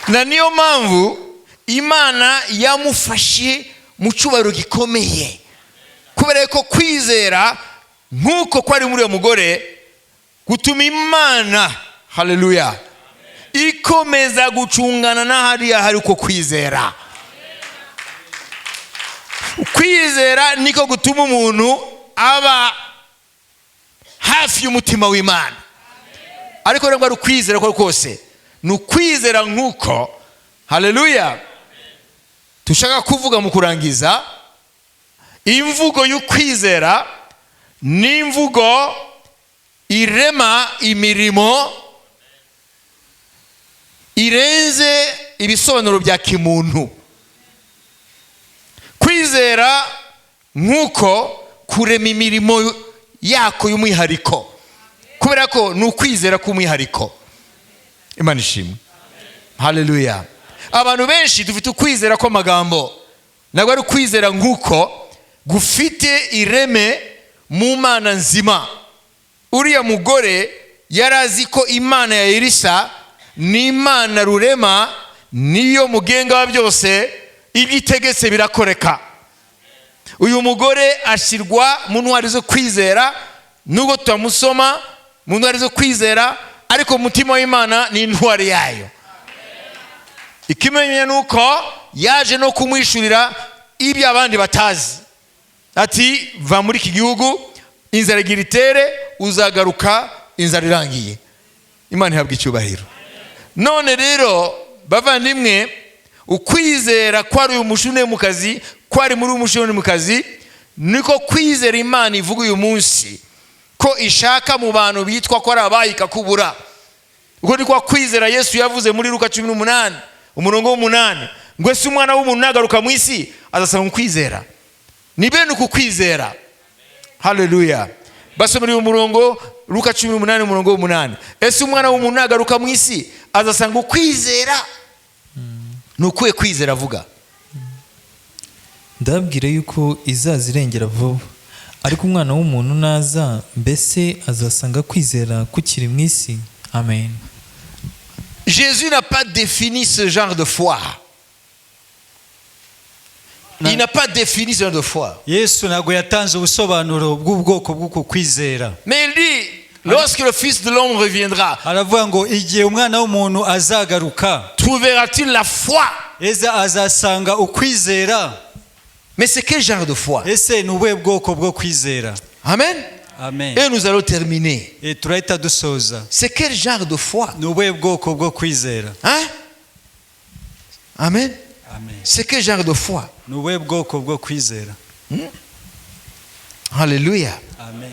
Na niyo mpamvu Imana yamufashe mu cyubahiro gikomeye, kubera ko kwizera nk'uko kwari muri uwo mugore gutuma Imana, haleluya, ikomeza gucungana na hariya hari uko kwizera. Kwizera niko gutuma umuntu aba hafi y'umutima w'Imana. Ariko ntabwo ari kwizera ko kose, ni ukwizera nk'uko, haleluya, tushaka kuvuga mu kurangiza. Imvugo y'ukwizera ni imvugo irema imirimo irenze ibisobanuro bya kimuntu. Kwizera nk'uko kurema imirimo yako y'umwihariko, kubera ko ni ukwizera k'umwihariko. Imana ishimwe. Haleluya. Abantu benshi dufite ukwizera ko magambo, ntabwo ari ukwizera nk'uko gufite ireme mu Mana nzima. Uriya mugore yarazi ko Imana ya Elisa ni Imana rurema, niyo mugenga wa byose, ibyo itegetse birakoreka. Uyu mugore ashyirwa mu ntwari zo kwizera, nubwo tutamusoma mu ntwari zo kwizera, ariko umutima w'Imana ni intwari yayo. Ikimenyeye nuko yaje no kumwishurira ibyo abandi batazi. Ati va muri iki gihugu, inzara igira itere, uzagaruka inzara irangiye. Imana ihabwa icyubahiro. None rero bavandimwe, ukwizera kwari uyu mushunemukazi, kwari muri uyu mushunemukazi, niko kwizera Imana ivuga uyu munsi ko ishaka mu bantu bitwa ko ari abayika kubura. Uko niko kwizera Yesu yavuze muri Luka 18:8, ngo ese umwana w'umuntu nagaruka mu isi azasanga kwizera. Ni bene uku kwizera. Haleluya. Basomera umurongo Luka 18:8. Ese umwana w'umuntu nagaruka mu isi azasanga kwizera. Nukuye kwizera avuga. Ndabwire yuko izazirengera vuba, ariko umwana w'umuntu naza, mbese azasanga kwizera kukiri mu isi? Amen. Jésus n'a pas défini ce genre de foi. Il n'a pas défini ce genre de foi. Yesu ntabwo yatanze ubusobanuro bw'ubwoko bw'uko kwizera. Mais il dit, lorsque le Fils de l'homme reviendra, aravuga ngo igihe umwana w'umuntu azagaruka, trouvera-t-il la foi? eza azasanga ukwizera? Mais c'est quel genre de foi? ese ni ubuhe bwoko bwo kwizera? Amen. Amen. Et nous allons terminer. turahita dusoza. C'est quel genre de foi? ni ubuhe bwoko bwo kwizera? Hein? Amen. Amen. C'est quel genre de foi? ni ubuhe bwoko bwo kwizera? Alléluia. Amen.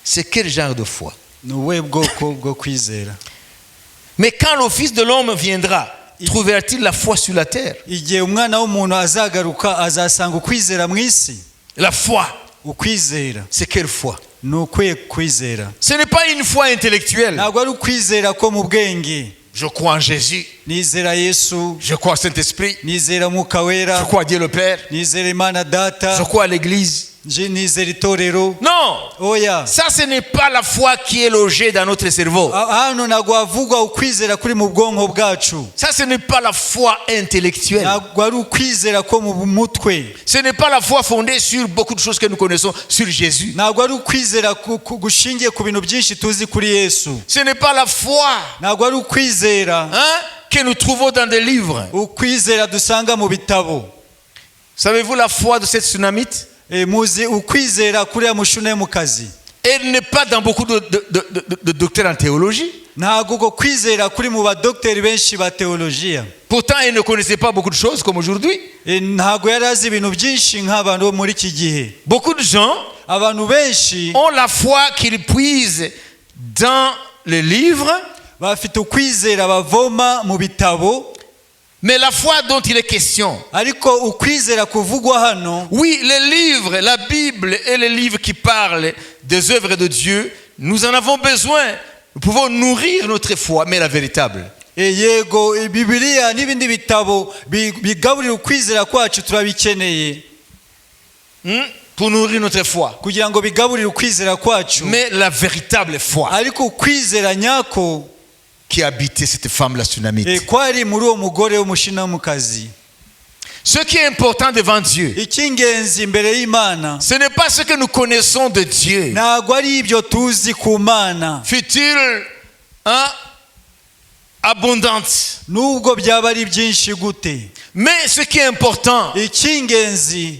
C'est quel genre de foi? ni ubuhe bwoko bwo kwizera? Mais quand le Fils de l'homme viendra, trouvera-t-il la foi sur la terre? igihe umwana w'umuntu azagaruka, azasanga ukwizera mu isi? La foi, ukwizera c'est quelle foi? ni ukwiye kwizera. Ce n'est pas une foi intellectuelle. ntabwo ari ukwizera ko mu bwenge. Je crois en Jésus. nizera Yesu, Je crois au Saint-Esprit. nizera Mwuka Je Wera, crois à Dieu le Père. nizera Imana Data, Je crois à l'Église. nizera itorero. Non, oya, ça ce n'est pas la foi qui est logée dans notre cerveau. hano ntabwo havugwa ukwizera kuri mu bwonko bwacu. Ça ce n'est pas la foi intellectuelle. ntabwo ari ukwizera ko mu mutwe. Ce n'est pas la foi fondée sur beaucoup de choses que nous connaissons sur Jésus. ntabwo ari ukwizera gushingiye ku bintu byinshi tuzi kuri Yesu. Ce n'est pas la foi, ntabwo ari ukwizera que nous trouvons dans des livres. ukwizera dusanga mu bitabo. Savez-vous la foi de cette tsunamite? muzi ukwizera kuriya mushunemukazi? Elle n'est pas dans beaucoup de docteurs en théologie. ntabwo uko kwizera kuri mu badogiteri benshi ba teolojiya. Pourtant, elle ne connaissait pas beaucoup de choses comme aujourd'hui. ntabwo yari azi ibintu byinshi nk'abantu bo muri iki gihe. Beaucoup de gens abantu benshi ont la foi qu'ils puisent dans les livres, bafite ukwizera bavoma mu bitabo. mais la foi dont il est question, ariko ukwizera kuvugwa hano, oui, les livres, la Bible et les livres qui parlent des œuvres de Dieu, nous en avons besoin. Nous pouvons nourrir notre foi, mais la véritable. yego Bibiliya n'ibindi bitabo bigaburira ukwizera kwacu turabikeneye Pour nourrir notre foi. kugira ngo bigaburire ukwizera kwacu. Mais la véritable foi ariko ukwizera nyako qui habitait cette femme, la tsunamite. kwari muri uwo mugore w'umushunamukazi. Ce qui est important devant Dieu, icy'ingenzi imbere y'Imana, ce n'est pas ce que nous connaissons de Dieu. ntabwo ari ibyo tuzi ku Mana, Fut-il abondante. nubwo byaba ari byinshi gute. Mais ce qui est important, icy'ingenzi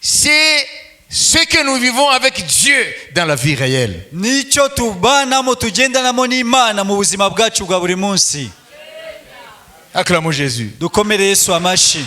c'est ce que nous vivons avec Dieu dans la vie réelle. nicyo tubanamo tugendanamo n'Imana mu buzima bwacu bwa buri munsi. Acclamons Jésus. dukomere Yesu amashi.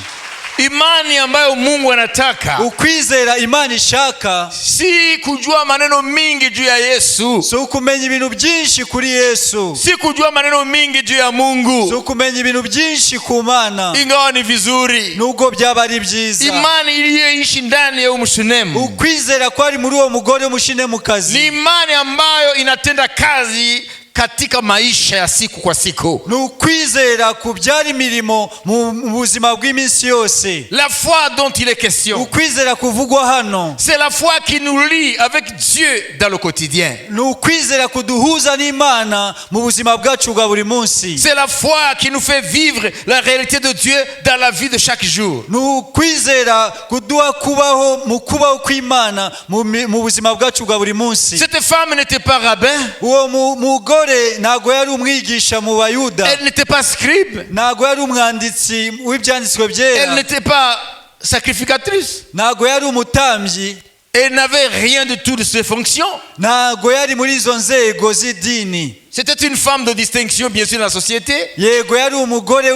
Imani ambayo Mungu anataka ukwizera Imana ishaka si kujua maneno mingi juu ya Yesu, si ukumenya ibintu byinshi kuri Yesu, si kujua maneno mingi juu ya si Mungu, ukumenya ibintu byinshi ku Mana, ingawa ni vizuri. nubwo byaba ari byiza. Imani iliyoishi ndani ya Mshunemu ukwizera kwari muri uwo mugore w'umushunemukazi ni imani ambayo inatenda kazi katika maisha ya siku kwa siku. ni ukwizera kubyara imirimo mu buzima bw'iminsi yose. La foi dont il est question, ukwizera kuvugwa hano c'est la foi qui nous lie avec Dieu dans le quotidien. ni ukwizera kuduhuza n'Imana mu buzima bwacu bwa buri munsi. C'est la foi qui nous fait vivre la réalité de Dieu dans la vie de chaque jour. ni ukwizera kuduha kubaho mu kubaho kw'Imana mu buzima bwacu bwa buri munsi. Cette femme n'était pas rabbin, uwo mugore ntago yari umwigisha mu Bayuda, elle n'était pas scribe, ntago yari umwanditsi w'ibyanditswe elle byera, n'était pas sacrificatrice, ntago yari umutambyi, elle n'avait rien de tout de ces fonctions. ntago yari muri izo nzego z'idini. C'était une femme de distinction, bien sûr, dans la société. yego yari umugore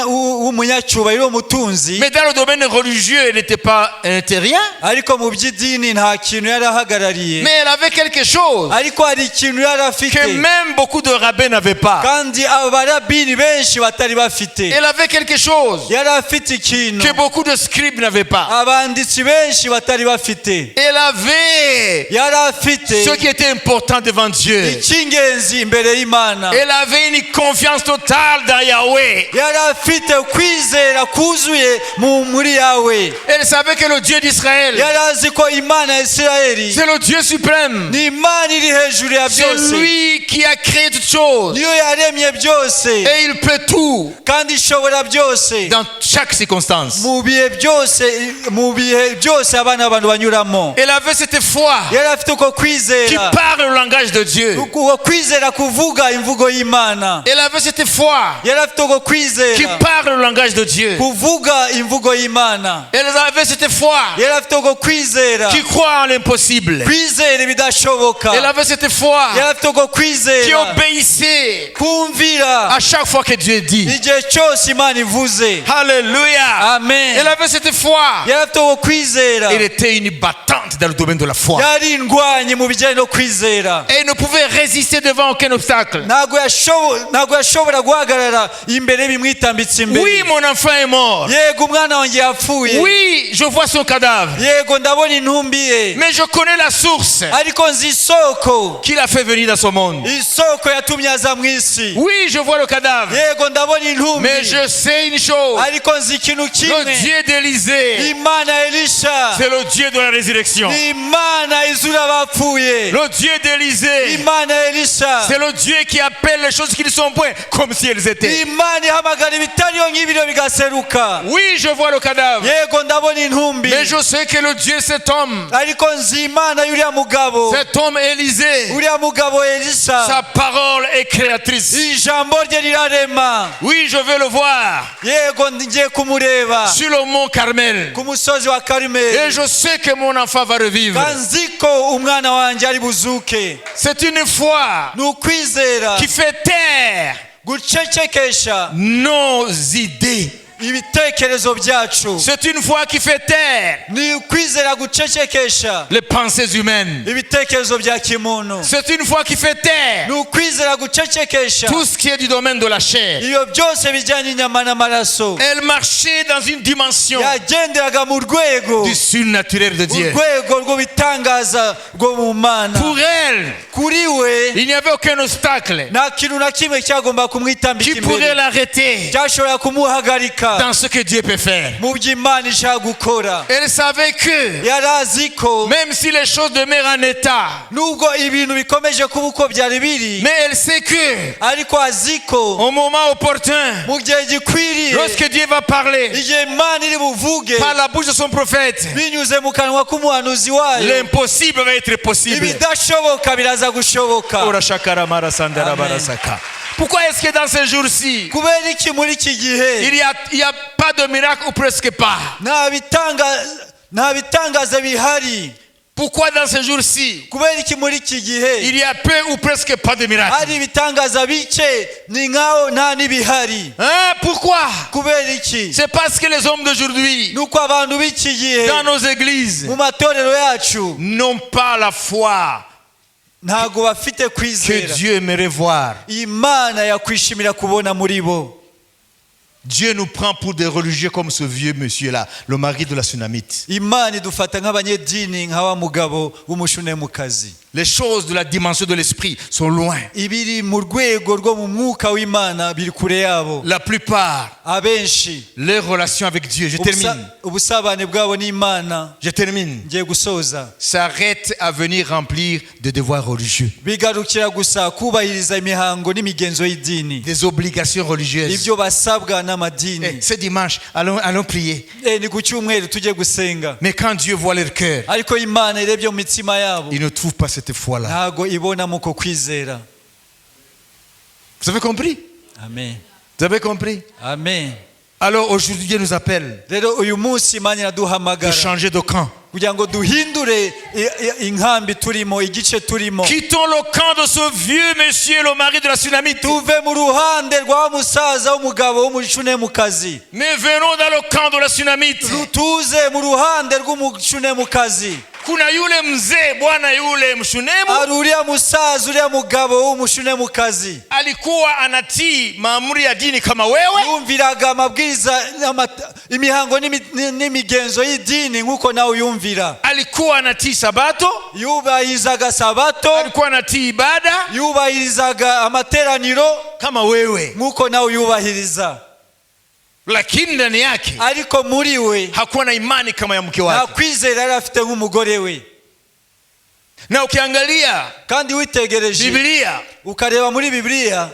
w'umunyacyubahiro w'umutunzi, Mais dans le domaine religieux, elle n'était rien. ariko mu by'idini nta kintu yari ahagarariye. Mais elle avait quelque chose ariko hari ikintu yari afite que même beaucoup de rabbins n'avaient pas. kandi abarabini benshi batari bafite. Elle avait quelque chose yari afite ikintu que beaucoup de scribes n'avaient pas. abanditsi benshi batari bafite. Elle avait yari afite ce qui était important devant Dieu. icy'ingenzi imbere y'Imana. Elle avait une confiance totale dans Yahweh. yari afite kwizera kuzuye muri Yawe. Elle savait que le Dieu d'Israël, yari azi ko Imana ya Isirayeli c'est le Dieu suprême. ni Imana iri hejuru ya C'est byose, lui qui a créé toutes choses. niyo yaremye byose Et il peut tout kandi ishobora byose dans chaque circonstance. mu bihe byose abana abantu banyuramo. Elle avait cette foi yari afite uko qui kwizera, parle le langage de Dieu. uko kwizera kuvuga imvugo y'Imana. Elle avait cette foi yari afite uko qui kwizera parle le langage de Dieu. kuvuga imvugo y'Imana. Elle avait cette foi yari afite uko kwizera qui croit en l'impossible. kwizera ibidashoboka. Elle avait cette foi yari afite uko qui kwizera obéissait kumvira à chaque fois que Dieu dit. igihe cyose Imana ivuze. Alléluia. Amen. Elle avait cette foi. yari afite uko kwizera, Elle était une battante dans le domaine de la foi. yari indwanyi mu bijyanye no kwizera. Et elle ne pouvait résister devant aucun obstacle. ntabwo yashobora guhagarara imbere bimwitambitse imbere. Oui, mon enfant est mort. yego umwana wanjye yapfuye. Oui, je vois son cadavre. yego ndabona intumbi ye. Mais je connais la source ariko nzi isoko, qui l'a fait venir dans ce monde. isoko yatumye aza mu isi. Oui, je vois le cadavre. yego ndabona intumbi, Mais je sais une chose. ariko nzi ikintu Le kimwe. Dieu d'Élisée, Imana ya Elisha c'est le Dieu de la résurrection. ni Imana izura abapfuye. Le Dieu d'Élisée, Imana ya Elisha c'est le Dieu qui appelle les choses qui ne sont point comme si elles étaient. Imana ihamagara ibitariyo nk'ibiro bigaseruka. Oui, je vois le cadavre. yego ndabona intumbi, Mais je sais que le Dieu, cet homme, ariko nzi Imana y'uriya mugabo, cet homme Élisée, uriya mugabo Elisha, sa parole est créatrice. ijambo rye rirarema. Oui, je veux le voir yego ngiye kumureba sur le mont Carmel. ku musozi wa Et Karumeli, je sais que mon enfant va revivre. nzi ko umwana wanjye ari buzuke. C'est une foi ni ukwizera qui fait taire gucecekesha nos idées. ibitekerezo byacu. C'est une foi qui fait taire ni ukwizera gucecekesha les pensées humaines. ibitekerezo bya kimuntu. C'est une foi qui fait taire ni ukwizera gucecekesha tout ce qui est du domaine de la chair. iyo byose bijyanye n'inyama n'amaraso. Elle marchait dans une dimension yagenderaga mu rwego du surnaturel de Dieu. urwego rw'ibitangaza rwo mu Mana. Pour elle, kuri we il n'y avait aucun obstacle nta kintu na kimwe cyagomba kumwitambika qui pourrait imbere, l'arrêter cyashobora kumuhagarika dans ce que Dieu peut faire. mu byo Imana ishaka gukora. Elle savait que yari azi ko même si les choses demeurent en état, nubwo ibintu bikomeje kuba uko byari biri, mais elle sait que ariko azi ko au moment opportun, mu gihe gikwiriye, lorsque Dieu va parler igihe Imana iri buvuge par la bouche de son prophète, binyuze mu kanwa k'umuhanuzi wayo, l'impossible va être possible. ibidashoboka biraza gushoboka. Pourquoi est-ce que dans ces jours-ci, kubera iki muri iki gihe il y a pas de miracle ou presque pas? nta bitangaza bihari? Pourquoi dans ces jours-ci, kubera iki muri iki gihe il y a peu ou presque pas de miracles? hari ibitangaza bike ni nkaho nta n'ibihari? Hein? Pourquoi? kubera iki? C'est parce que les hommes d'aujourd'hui, nuko abantu b'iki gihe dans nos églises, mu matorero yacu n'ont pas la foi ntago bafite que kwizera Dieu aimerait voir. Imana yakwishimira kubona muri bo. Dieu nous prend pour des religieux comme ce vieux monsieur-là, le mari de la Sunamite. Imana idufata nk'abanyedini nka wa mugabo w'umushunemukazi. Les choses de la dimension de l'esprit sont loin. ibiri mu rwego rwo mu mwuka w'Imana biri kure yabo. La plupart, Abenshi leurs relations avec Dieu, je termine, ubusabane bwabo n'Imana, je termine, ngiye gusoza, s'arrêtent à venir remplir des devoirs religieux, bigarukira gusa kubahiriza imihango n'imigenzo y'idini, des obligations religieuses. ibyo basabwa n'amadini. Ce dimanche, allons prier. Ni ku cyumweru tujye gusenga, Mais quand Dieu voit leur cœur, ariko Imana irebye mu mitima yabo il ne trouve pas cette foi-là. ntago ibonamo ko kwizera. Vous avez compris? Amen, Vous avez compris? amen. Alors aujourd'hui, Dieu nous appelle Rero uyu munsi Imana de iraduhamagara changer de camp. kugira ngo duhindure inkambi turimo, igice turimo, Quittons le camp de ce vieux monsieur, le mari de la Sunamite. tuve mu ruhande rwa musaza w'umugabo w'umushunemukazi, Mais venons dans le camp de la Sunamite. tuze mu ruhande rw'umushunemukazi. Kuna yule mzee bwana yule mshunemu Ari uriya musaza, uriya mugabo w'umushunemukazi alikuwa anatii maamuri ya dini kama wewe, yumviraga amabwiriza imihango n'imigenzo y'idini nk'uko nawe uyumvira. alikuwa anatii sabato, Yubahirizaga sabato, alikuwa anatii ibada yubahirizaga amateraniro kama wewe, nk'uko nawe uyubahiriza, lakini ndani yake ariko muri we hakuwa na imani kama ya mke nta wake. kwizera yari afite nk'umugore we. Na ukiangalia Kandi witegereje Biblia, ukareba muri Biblia,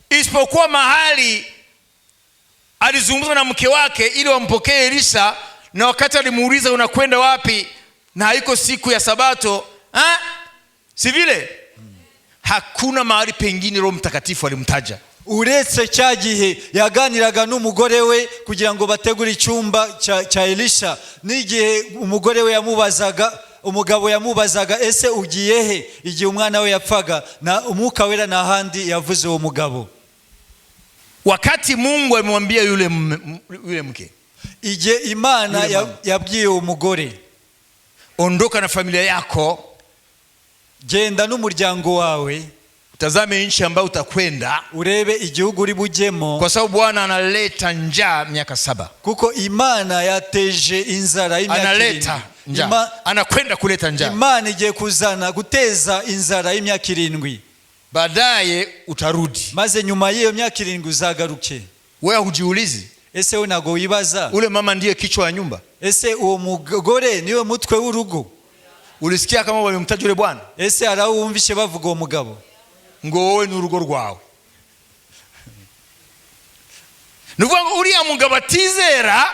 isipokuwa mahali alizungumza na mke wake ili wampokee Elisha, na wakati alimuuliza unakwenda wapi na haiko siku ya sabato, si vile? Hakuna mahali pengine Roho Mtakatifu alimtaja. uretse cya gihe yaganiraga n'umugore we kugira ngo bategure icyumba cya Elisha, n'igihe umugore we yamubazaga, umugabo yamubazaga ese ugiye he, igihe umwana we yapfaga, na umwuka wera nta handi yavuze uwo mugabo. Wakati Mungu amemwambia yule mke, Igihe Imana yabwiye umugore, ondoka na familia yako, genda n'umuryango wawe, utazame nchi ambayo utakwenda, urebe igihugu uri bujyemo, kwa sababu Bwana analeta njaa miaka 7. kuko Imana yateje inzara y'imyaka 7. Analeta njaa, anakwenda kuleta njaa. Imana igiye kuzana guteza inzara y'imyaka 7, baadaye utarudi. maze nyuma y'iyo myaka 7 uzagaruke. Wewe hujiulizi, Ese we nago wibaza, ule mama ndiye kichwa ya nyumba? ese uwo mugore niwe mutwe w'urugo? Ulisikia kama wamemtaja yule bwana? Ese arawumvishe bavuga uwo mugabo ngo wowe n'urugo rwawe? Nuvuga ngo uriya mugabo atizera,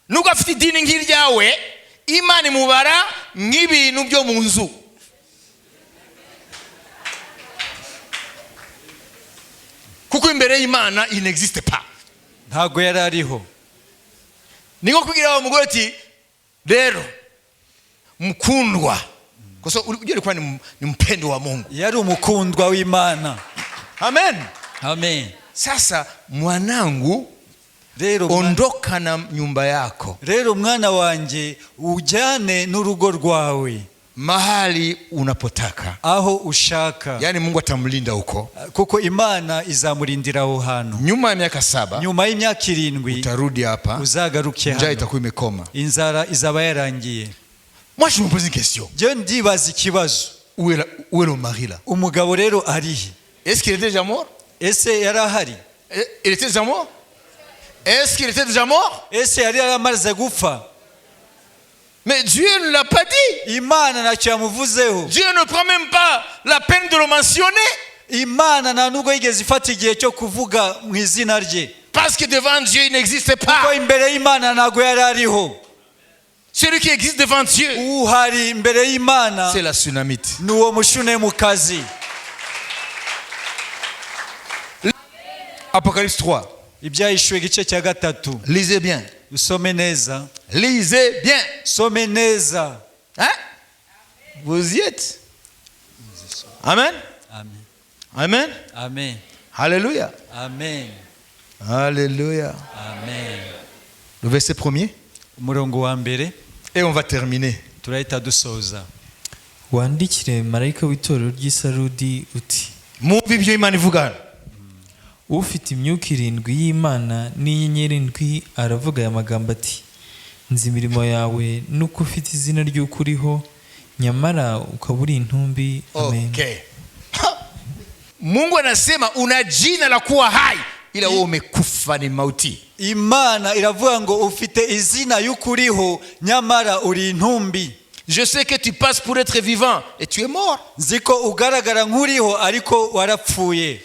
nubwo afite idini nk'iryawe, Imana imubara nk'ibintu byo mu nzu. Kuko imbere y'Imana il n'existe pas. ntago yari ariho. Niko kugira wa mugore ati rero mkundwa, kwa sababu unajua alikuwa ni mpendo wa Mungu, yari umukundwa w'Imana. Amen, Amen. Sasa mwanangu, Rero ondoka na nyumba yako, rero mwana wanje ujyane n'urugo rwawe mahali unapotaka, aho ushaka. yani Mungu atamlinda huko, kuko Imana izamurindira aho hantu. nyuma ya miaka 7 nyuma y'imyaka 7 utarudi hapa, uzagaruke njaa hano, itakuwa imekoma. inzara izaba yarangiye. Moi je me pose une question, Je ndibaza ikibazo, où est le mari là? umugabo rero arihe? Est-ce qu'il était déjà mort? Ese yari ahari? Il était déjà mort? Est-ce qu'il était déjà mort? Ese yari yaramaze gupfa? Mais Dieu ne l'a pas dit. Imana ntacyo yamuvuzeho. Dieu ne prend même pas la peine de le mentionner. Imana nta nubwo yigeze ifata igihe cyo kuvuga mu izina rye, Parce que devant Dieu il n'existe kuko pas. imbere y'Imana ntago yari ariho. Celui qui existe devant Dieu, Uhari imbere y'Imana c'est la Sunamite. ni uwo mushunemukazi. Apocalypse 3. Ibyahishuwe igice cya 3. Lisez bien. Usome neza. Lisez bien. Some neza. Hein? Vous y êtes? Amen. Amen. Amen. Amen. Alléluia. Amen. Alléluia. Amen. Le verset 1er. Umurongo wa mbere, Et on va terminer. turahita dusoza. wandikire marayika w'itorero ry'i Sarudi uti, Mwumve ibyo Imana ivuga. ufite imyuka 7 y'Imana n'inyenyeri 7 aravuga aya magambo ati, nzi imirimo yawe nuko ufite izina ry'uko uriho, nyamara ukaba uri intumbi. Amen. Okay. Mungu anasema una jina la kuwa hai ila wewe umekufa ni mauti. Imana iravuga ngo ufite izina y'ukuriho nyamara uri intumbi. Je sais que tu passes pour être vivant et tu es mort. Ziko ugaragara nkuriho ariko warapfuye.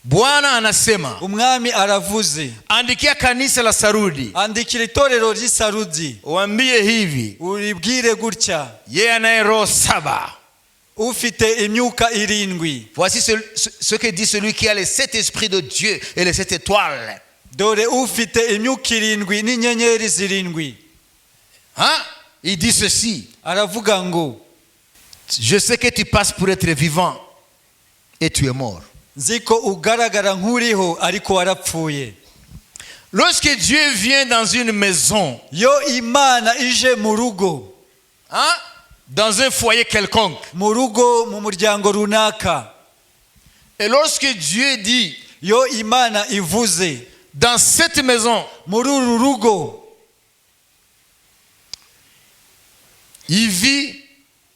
Bwana anasema, Umwami aravuze, andikia kanisa la Sarudi, andikira itorero ry'Isarudi, waambie hivi, uribwire gutya, yeye anaye roho 7, ufite imyuka 7. voici ce que dit celui qui a les 7 esprits de Dieu et les 7 étoiles. Dore ufite imyuka 7 n'inyenyeri 7. Hein? Il dit ceci, aravuga ngo, je sais que tu passes pour être vivant et tu es mort. Ziko ugaragara nkuriho ariko warapfuye. Lorsque Dieu vient dans une maison, Yo Imana ije mu rugo, hein? Dans un foyer quelconque, mu rugo mu muryango runaka, et lorsque Dieu dit, yo Imana ivuze, dans cette maison, muri uru rugo, il vit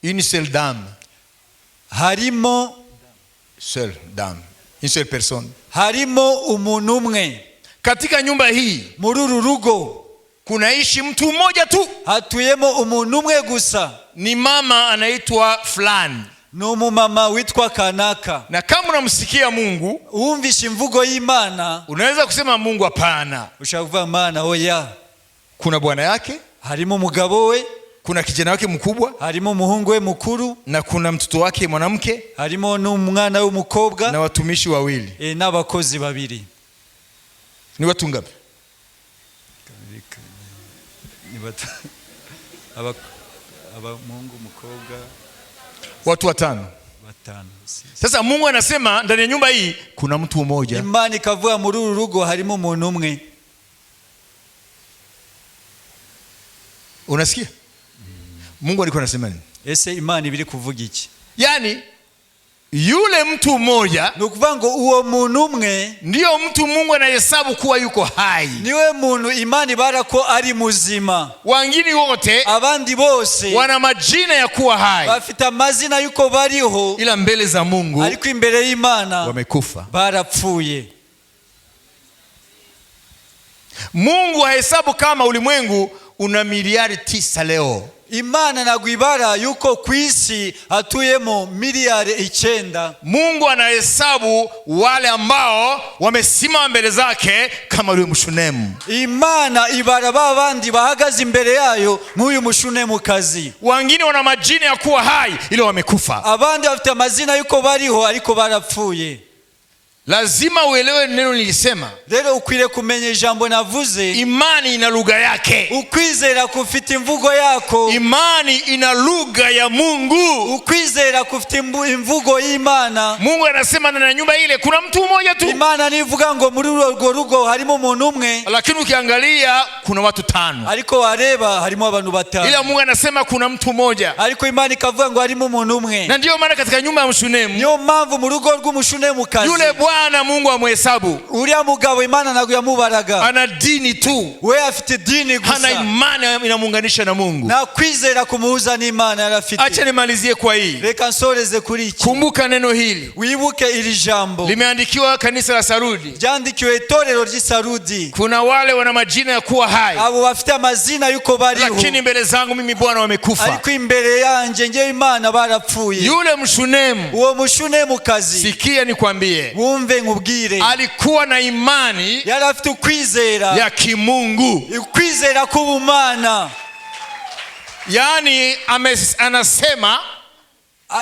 une seule dame. harimo Seule dame, une seule personne. harimo umuntu umwe. Katika nyumba hii Muri uru rugo kunaishi mtu mmoja tu, hatuyemo umuntu umwe gusa, ni mama anaitwa fulani. ni umumama witwa kanaka. Na kama unamsikia Mungu, Wumvisha imvugo y'Imana, unaweza kusema Mungu hapana. ushaka kuvuga Mana oya. Kuna bwana yake, Harimo umugabo we, kuna kijana wake mkubwa, harimo umuhungu we mukuru, na kuna mtoto wake mwanamke, harimo n'umwana w'umukobwa, na watumishi wawili. n'abakozi 2. Ni watu ngapi? Mungu mukobwa Watu 5. 5. Sasa Mungu anasema ndani ya nyumba hii kuna mtu mmoja. Imana ikavuga muri uru rugo harimo umuntu umwe. Unasikia? Mungu alikuwa anasema nini? Ese Imana ibiri kuvuga iki? Yani yule mtu mmoja, ni ukuvuga ngo uwo muntu umwe ndio mtu Mungu anahesabu kuwa yuko hai. niwe muntu Imana ibara ko ari muzima. Wengine wote, abandi bose wana majina ya kuwa hai, bafite amazina yuko bariho, ila mbele za Mungu ariko imbere y'Imana wamekufa, barapfuye. Mungu hahesabu kama ulimwengu una miliari 9 leo. Imana nagwibara yuko kwisi hatuyemo miliyari 9. Mungu anahesabu wale ambao wamesimama mbele zake kama yule Mshunemu. Imana ibara babandi bahagaze imbere yayo nk'uyu Mushunemu kazi. Wengine wana majina ya kuwa hai ila wamekufa. Abandi bafite amazina yuko bariho ariko barapfuye. Lazima uelewe neno nilisema. Rero ukwiriye kumenya ijambo navuze. Imani ina lugha yake. Ukwizera kufite imvugo yako. Imani ina lugha ya Mungu. Ukwizera kufite imvugo y'Imana. Mungu anasema ndani ya nyumba ile kuna mtu mmoja tu. Imana nivuga ngo muri urwo rugo harimo umuntu umwe. Lakini ukiangalia kuna watu 5. Ariko wareba harimo abantu 5. Ila Mungu anasema kuna mtu mmoja. Ariko Imana ikavuga ngo harimo umuntu umwe. Na ndio maana katika nyumba ya Mshunemu, niyo mpamvu mu rugo rw'Umushunemu kazi, yule bwana Mungu amhesabu. Uriya mugabo Imana ntabwo yamubaraga. Ana dini tu. We afite dini gusa. Hana imani inamuunganisha na Mungu. Na kwizera kumuhuza n'Imana yarafite. Acha nimalizie kwa hii. Reka nsoreze kuri iki. Kumbuka neno hili. Wibuke ili jambo. Limeandikiwa kanisa la Sarudi. Ryandikiwe itorero ry'Isarudi. Kuna wale wana majina ya kuwa hai, abo bafite amazina yuko bariho, lakini mbele zangu mimi Bwana wamekufa. Ariko imbere yanje ngewe Imana barapfuye. Yule Mshunemu, uwo Mushunemu kazi, sikia nikwambie, wumve nkubwire, alikuwa na imani yari afite ukwizera ya kimungu, ukwizera k'ubumana. Yani anasema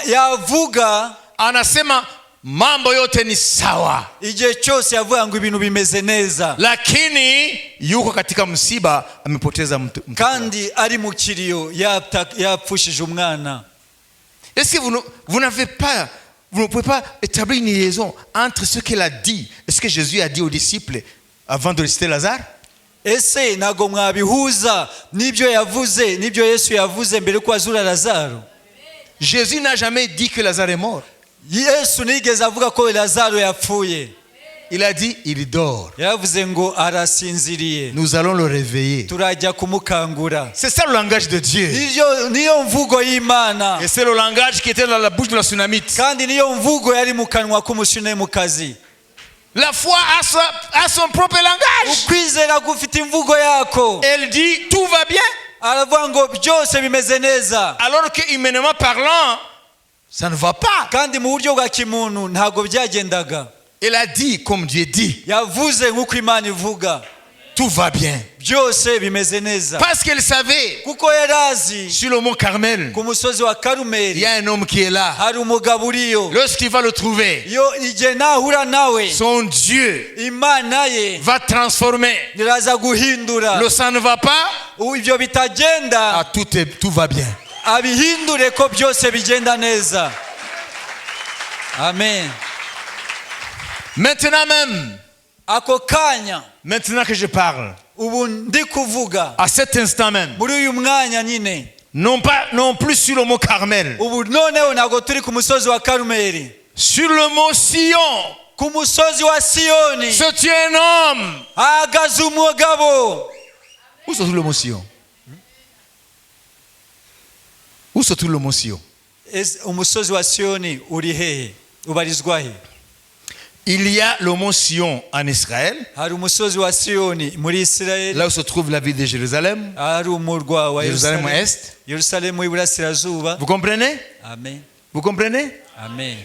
yavuga, anasema mambo yote ni sawa, igihe cyose yavuga ngo ibintu bimeze neza, lakini yuko katika msiba, amepoteza mtu kandi ari mu kiriyo, yapfushije umwana. Est-ce que vous n'avez pas, vous ne pouvez pas établir une liaison entre ce qu'il a dit et ce que Jésus a dit aux disciples avant de ressusciter Lazare? Ese nago mwabihuza nibyo yavuze, nibyo Yesu yavuze mbere ko azura Lazaro? Jésus n'a jamais dit que Lazare est mort. Yesu nigeze avuga ko Lazaro yapfuye. Il a dit, il dort. yaravuze ngo arasinziriye Nous allons le réveiller. turajya kumukangura. C'est ça le langage de Dieu. niyo mvugo y'Imana Et c'est le langage qui était dans la bouche de la Sunamite. kandi niyo mvugo yari mu kanwa k'umushunemukazi. La foi a son propre langage. ukwizera gufite imvugo yako. Elle dit, tout va bien. aravuga ngo byose bimeze neza, Alors que humainement parlant, ça ne va pas. kandi mu buryo bwa kimuntu ntabwo byagendaga. Elle a dit, comme Dieu dit, yavuze nk'uko Imana ivuga, tout va bien. byose bimeze neza. Parce qu'elle savait, kuko yari azi sur le mont Carmel, ku musozi wa il Karumeli y a un homme qui est là. hari umugabo uriyo. Lorsqu'il va le trouver, igihe nahura nawe, son Dieu Imana ye va transformer. iraza guhindura Le sang ne va pas, ibyo bitagenda, tout va bien. abihindure ko byose bigenda neza. Amen. Maintenant même, ako kanya, maintenant que je parle, ubu ndi kuvuga, à cet instant même, muri uyu mwanya nyine, non plus sur le mont Carmel, ubu noneho ntabwo turi ku musozi wa Karumeli, sur le mont Sion, ku musozi wa Siyoni se tient un homme. hahagaze umugabo. Où se trouve le mont Sion? Où se trouve le mont Sion? umusozi wa Siyoni uri hehe, ubarizwa he? Il y a le mont Sion en Israël, hari umusozi wa Siyoni muri Isirayeli, là où se trouve la ville de Jérusalem, hari umurwa wa Jérusalem Est. Yerusalemu y'iburasirazuba. Vous comprenez? Amen. Vous comprenez? Amen.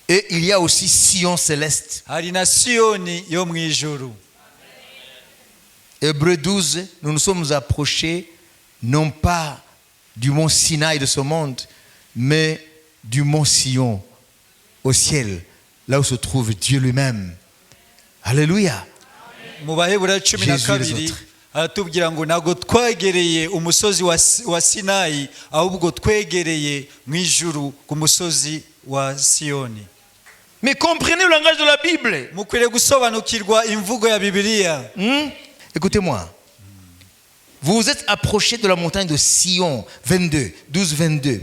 Et il y a aussi Sion céleste. hari na Siyoni yo mu ijuru. Hébreux 12, nous nous sommes approchés non pas du mont Sinaï de ce monde, mais du mont Sion au ciel, là où se trouve Dieu lui-même. Alléluia. mu Baheburayo 12 Jésus et les autres. aratubwira ngo ntabwo twegereye umusozi wa Sinayi, ahubwo twegereye mu ijuru ku musozi wa Siyoni. Mais comprenez le langage de la Bible. mukwiriye gusobanukirwa imvugo ya Bibiliya. Écoutez-moi. Vous vous êtes approchés de la montagne de Sion, 22, 12, 22.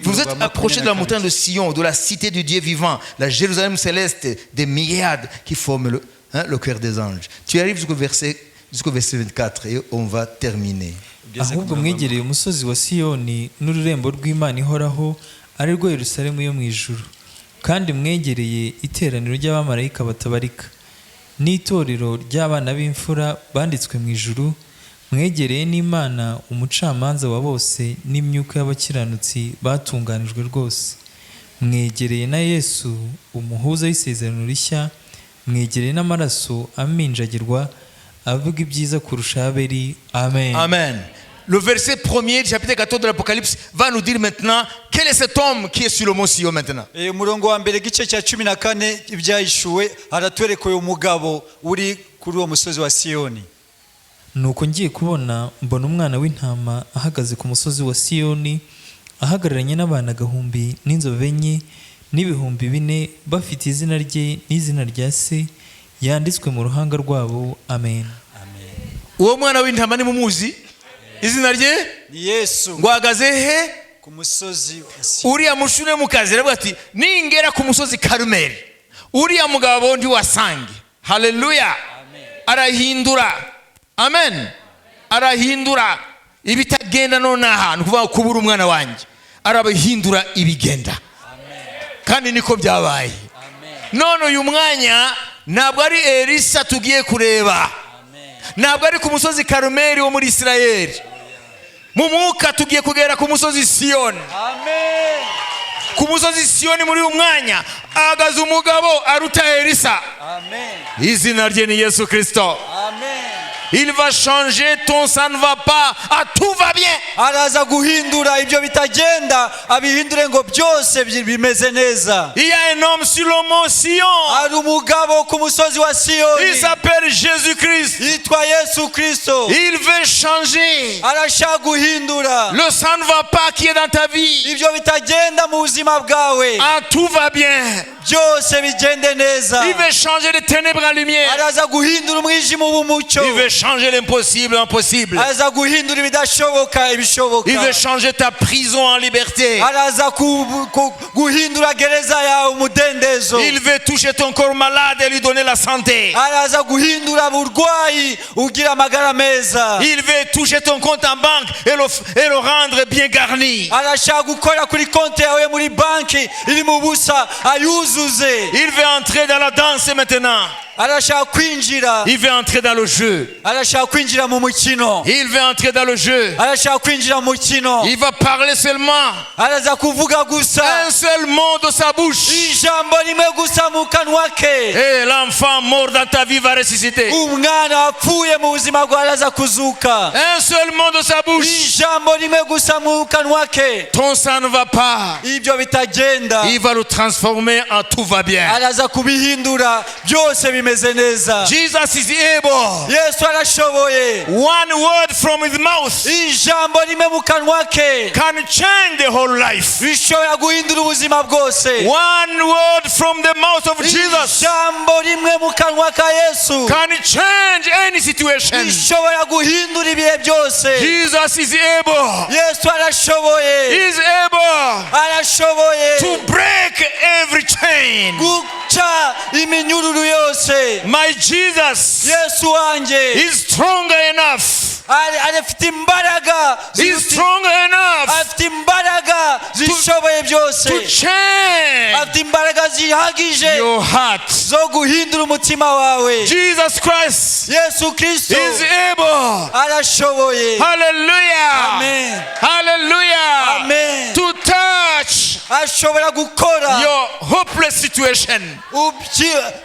Vous vous êtes approchés de la montagne de Sion, de la cité du Dieu vivant, la Jérusalem céleste, des myriades qui forment le cœur des anges. Tu arrives jusqu'au verset 24 et on va terminer. ahubwo mwegereye umusozi wa Siyoni n'ururembo rw'Imana ihoraho, ari rwo Yerusalemu yo mu ijuru, kandi mwegereye iteraniro ry'abamarayika batabarika n'itorero ry'abana b'imfura banditswe mu ijuru, mwegereye n'Imana umucamanza wa bose n'imyuka y'abakiranutsi batunganijwe rwose, mwegereye na Yesu umuhuza w'isezerano rishya, mwegereye n'amaraso aminjagirwa avuga ibyiza kurusha Abeli. Amen. Amen. Le verset 1er du chapitre 14 de l'Apocalypse va nous dire maintenant quel est cet homme qui est sur le mont Sion maintenant. umurongo wa mbere igice cya 14 ibyahishuwe haratwereka uyu mugabo uri kuri uwo musozi wa Siyoni. nuko ngiye kubona mbona umwana w'intama ahagaze ku musozi wa Siyoni, ahagararanye n'abantu agahumbi n'inzovu enye n'ibihumbi 4 bafite izina rye n'izina rya se yanditswe mu ruhanga rwabo. Amen. Uwo mwana w'intama ni mumuzi? Izina rye ni Yesu. ngo ahagaze he? ku musozi wa Siyoni. Uriya mushune mukazi aravuga ati ningera ku musozi Karumeli uriya mugabo ndi wasange. Haleluya. Arahindura. Amen. Arahindura ibitagenda none ahantu kuvuga kubura umwana wanjye, arabahindura ibigenda. Kandi niko byabaye. None uyu mwanya ntabwo ari Elisa tugiye kureba, ntabwo ari ku musozi Karumeli wo muri Isirayeli. Mu mwuka tugiye kugera ku musozi Siyoni. Amen. Ku musozi Siyoni muri uyu mwanya ahagaze umugabo aruta Elisa. Amen. Izina rye ni Yesu Kristo. Amen. Il va changer ton ça ne va pas à tout va bien. araza guhindura ibyo bitagenda abihindure ngo byose bimeze neza. Il y a un homme sur le mont Sion. hari umugabo ku musozi wa Siyoni. Il s'appelle Jésus-Christ. yitwa Yesu Kristo. Il veut changer arashaka guhindura le ça ne va pas qui est dans ta vie. ibyo bitagenda mu buzima bwawe Ah, tout va bien. byose bigende neza. Il veut changer de ténèbres en lumière. araza guhindura umwijima w'umucyo. Il veut changer l'impossible en possible. araza guhindura ibidashoboka ibishoboka, Il veut changer ta prison en liberté. araza guhindura gereza yawe umudendezo, Il veut toucher ton corps malade et lui donner la santé. araza guhindura burwayi ugira amagara meza, Il veut toucher ton compte en banque et le rendre bien garni. arashaka gukora kuri konti yawe muri banki iri mu busa ayuzuze, Il veut entrer dans la danse maintenant. arashaka kwinjira, Il veut entrer dans le jeu. arashaka kwinjira mu mukino, Il veut entrer dans le jeu. arashaka kwinjira mu mukino, Il va parler seulement araza kuvuga gusa un seul mot de sa bouche. ijambo rimwe gusa mu kanwa ke, Et l'enfant mort dans ta vie va ressusciter. umwana wapfuye mu buzima bwawe araza kuzuka, Un seul mot de sa bouche. ijambo rimwe gusa mu kanwa ke, Ton sang ne va pas. ibyo bitagenda Il va le transformer en tout va bien. araza kubihindura byose bimeze neza. Jesus is able. Yesu arashoboye, One word from his mouth ijambo rimwe mu kanwa ke can change the whole life. rishobora guhindura ubuzima bwose, One word from the mouth of Jesus ijambo rimwe mu kanwa ka Yesu can change any situation. rishobora guhindura ibihe byose. Jesus is able. Yesu arashoboye, He is able arashoboye to break every chain. guca iminyururu yose. My Jesus Yesu wanje is stronger enough. arafite imbaraga He is ziruta- stronger enough afite imbaraga zishoboye byose, to change afite imbaraga zihagije your heart. zo guhindura umutima wawe. Jesus Christ Yesu Kristo is able. arashoboye. Hallelujah. Amen. Hallelujah. Amen. To touch ashobora gukora your hopeless situation.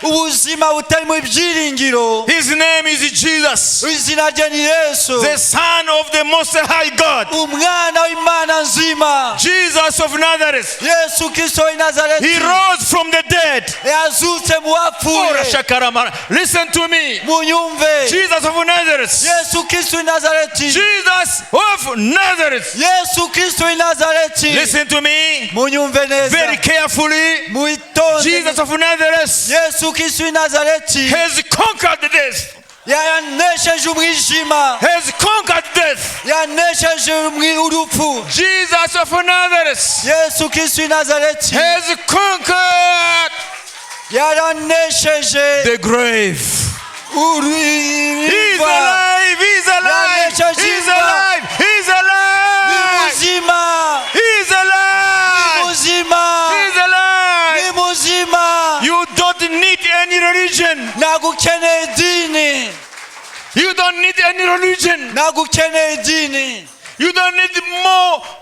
ubuzima butarimo ibyiringiro. His name is Jesus, Izina rye ni Yesu, the Son of the Most High God. umwana w'Imana nzima. Jesus of Nazareth. Yesu Kristo w'i He Nazareti rose from the dead. yazutse mu bapfuye. Listen to me. Munyumve. Jesus of Nazareth. Yesu Kristo w'i Nazareti. Jesus of Nazareth. Yesu Kristo w'i Nazareti. Listen to me Munyumve neza. very carefully. Muitonde. Jesus of Nazareth Yesu Kristo w'i Nazareti has conquered death. yanesheje umwijima, Has conquered death. yanesheje urupfu. Jesus of Nazareth Yesu Kristo w'i Nazareti has conquered yaranesheje the grave. He's imva. alive. He's alive. He's alive. He's Ni alive. muzima, He's ni alive. muzima, He's ni alive. muzima. You don't need any religion. Nagukeneye idini, You don't need any religion. nagukeneye idini, You don't need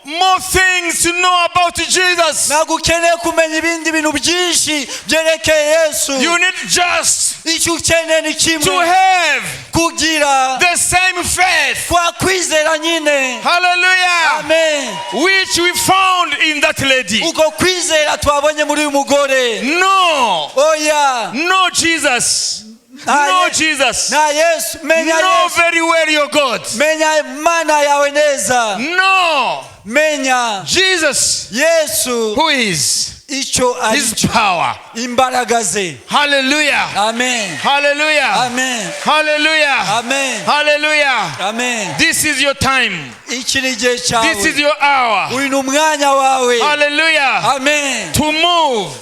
more things to know about Jesus. nagukeneye kumenya ibindi bintu byinshi byerekeye Yesu. You need just Icyo ukeneye ni to kimwe, have kugira the same faith. kwa kwizera nyine. Hallelujah. Amen. Which we found in that lady. Uko kwizera twabonye muri uyu mugore. No. Oya, No Jesus. Ah, No yes. Jesus. na Yesu, menya Know Yesu, very well your God. menya Imana yawe neza, No. menya Jesus. Yesu Who is icyo his ari power. imbaraga ze. Hallelujah. Amen. Hallelujah. Amen. Hallelujah. Amen. Hallelujah. Amen. This is your time. Iki ni igihe This is cyawe, your hour. uyu ni umwanya wawe. Hallelujah. Amen. To move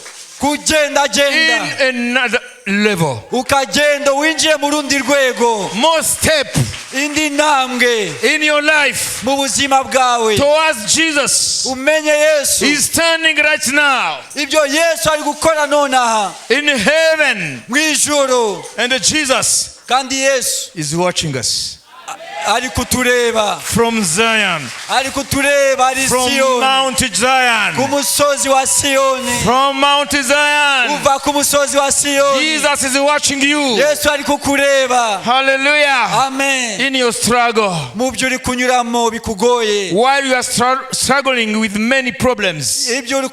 Kugenda in genda, another level. ukagenda winjiye mu rundi rwego, More step indi ntambwe in your life mu buzima bwawe. towards Jesus. Umenye Yesu, He's standing right now ibyo Yesu ari gukora nonaha in heaven. mu ijuru, And Jesus kandi Yesu is watching us ari kutureba, from Zion, ari kutureba, ari from Siyoni, Mount ku Zion, musozi wa Siyoni, from Mount Zion. uva ku musozi wa Siyoni. Jesus is watching you. Yesu ari kukureba. Hallelujah. Amen. In your struggle, Mu byo uri kunyuramo bikugoye, while you are struggling with many problems, ibyo uri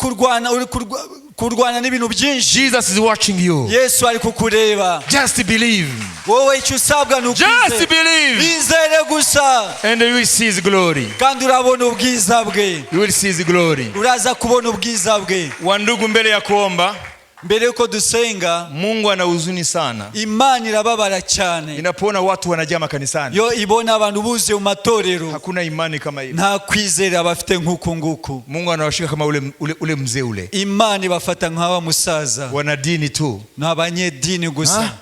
kurwana n'ibintu byinshi, Jesus is watching you. Yesu ari kukureba. Just believe. Wowe icyo usabwa ni Just ukwizera, believe. bizere gusa, And you will see his glory. kandi urabona ubwiza bwe, You will see his glory. uraza kubona ubwiza bwe. Wandugu, mbele ya kuomba, mbere yuko dusenga Mungu ana huzuni sana Imana irababara cyane inapoona watu wanajaa makanisani. yo ibona abantu buzuye mu matorero. Hakuna imani kama hiyo. Nta kwizera bafite nk'uku nguku. Mungu anawashika kama ule mzee ule. Imana ibafata nk'aba musaza. Wana dini tu. N'abanyedini gusa.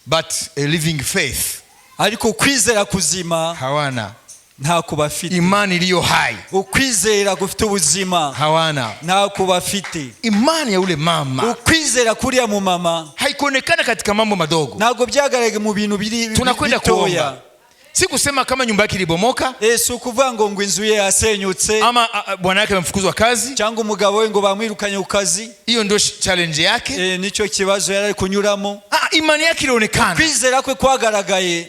But a living faith. Ariko kwizera kuzima hawana. Ntako bafite. Imani iliyo hai. Ukwizera gufite ubuzima hawana. Ntako bafite. Imani ya ule mama. Ukwizera kuriya mu mama haikuonekana katika mambo madogo. Ntago byagaragaye mu bintu biri tunakwenda kuomba. Si kusema kama nyumba yake ilibomoka. Si ukuvuga ngo inzu ye yasenyutse. Ama bwana yake amefukuzwa kazi. Cyangwa umugabo we ngo bamwirukanye ku kazi. Hiyo ndio challenge yake. Nico kibazo yari kunyuramo. Imani yake ilionekana. Kwizera kwe kwagaragaye.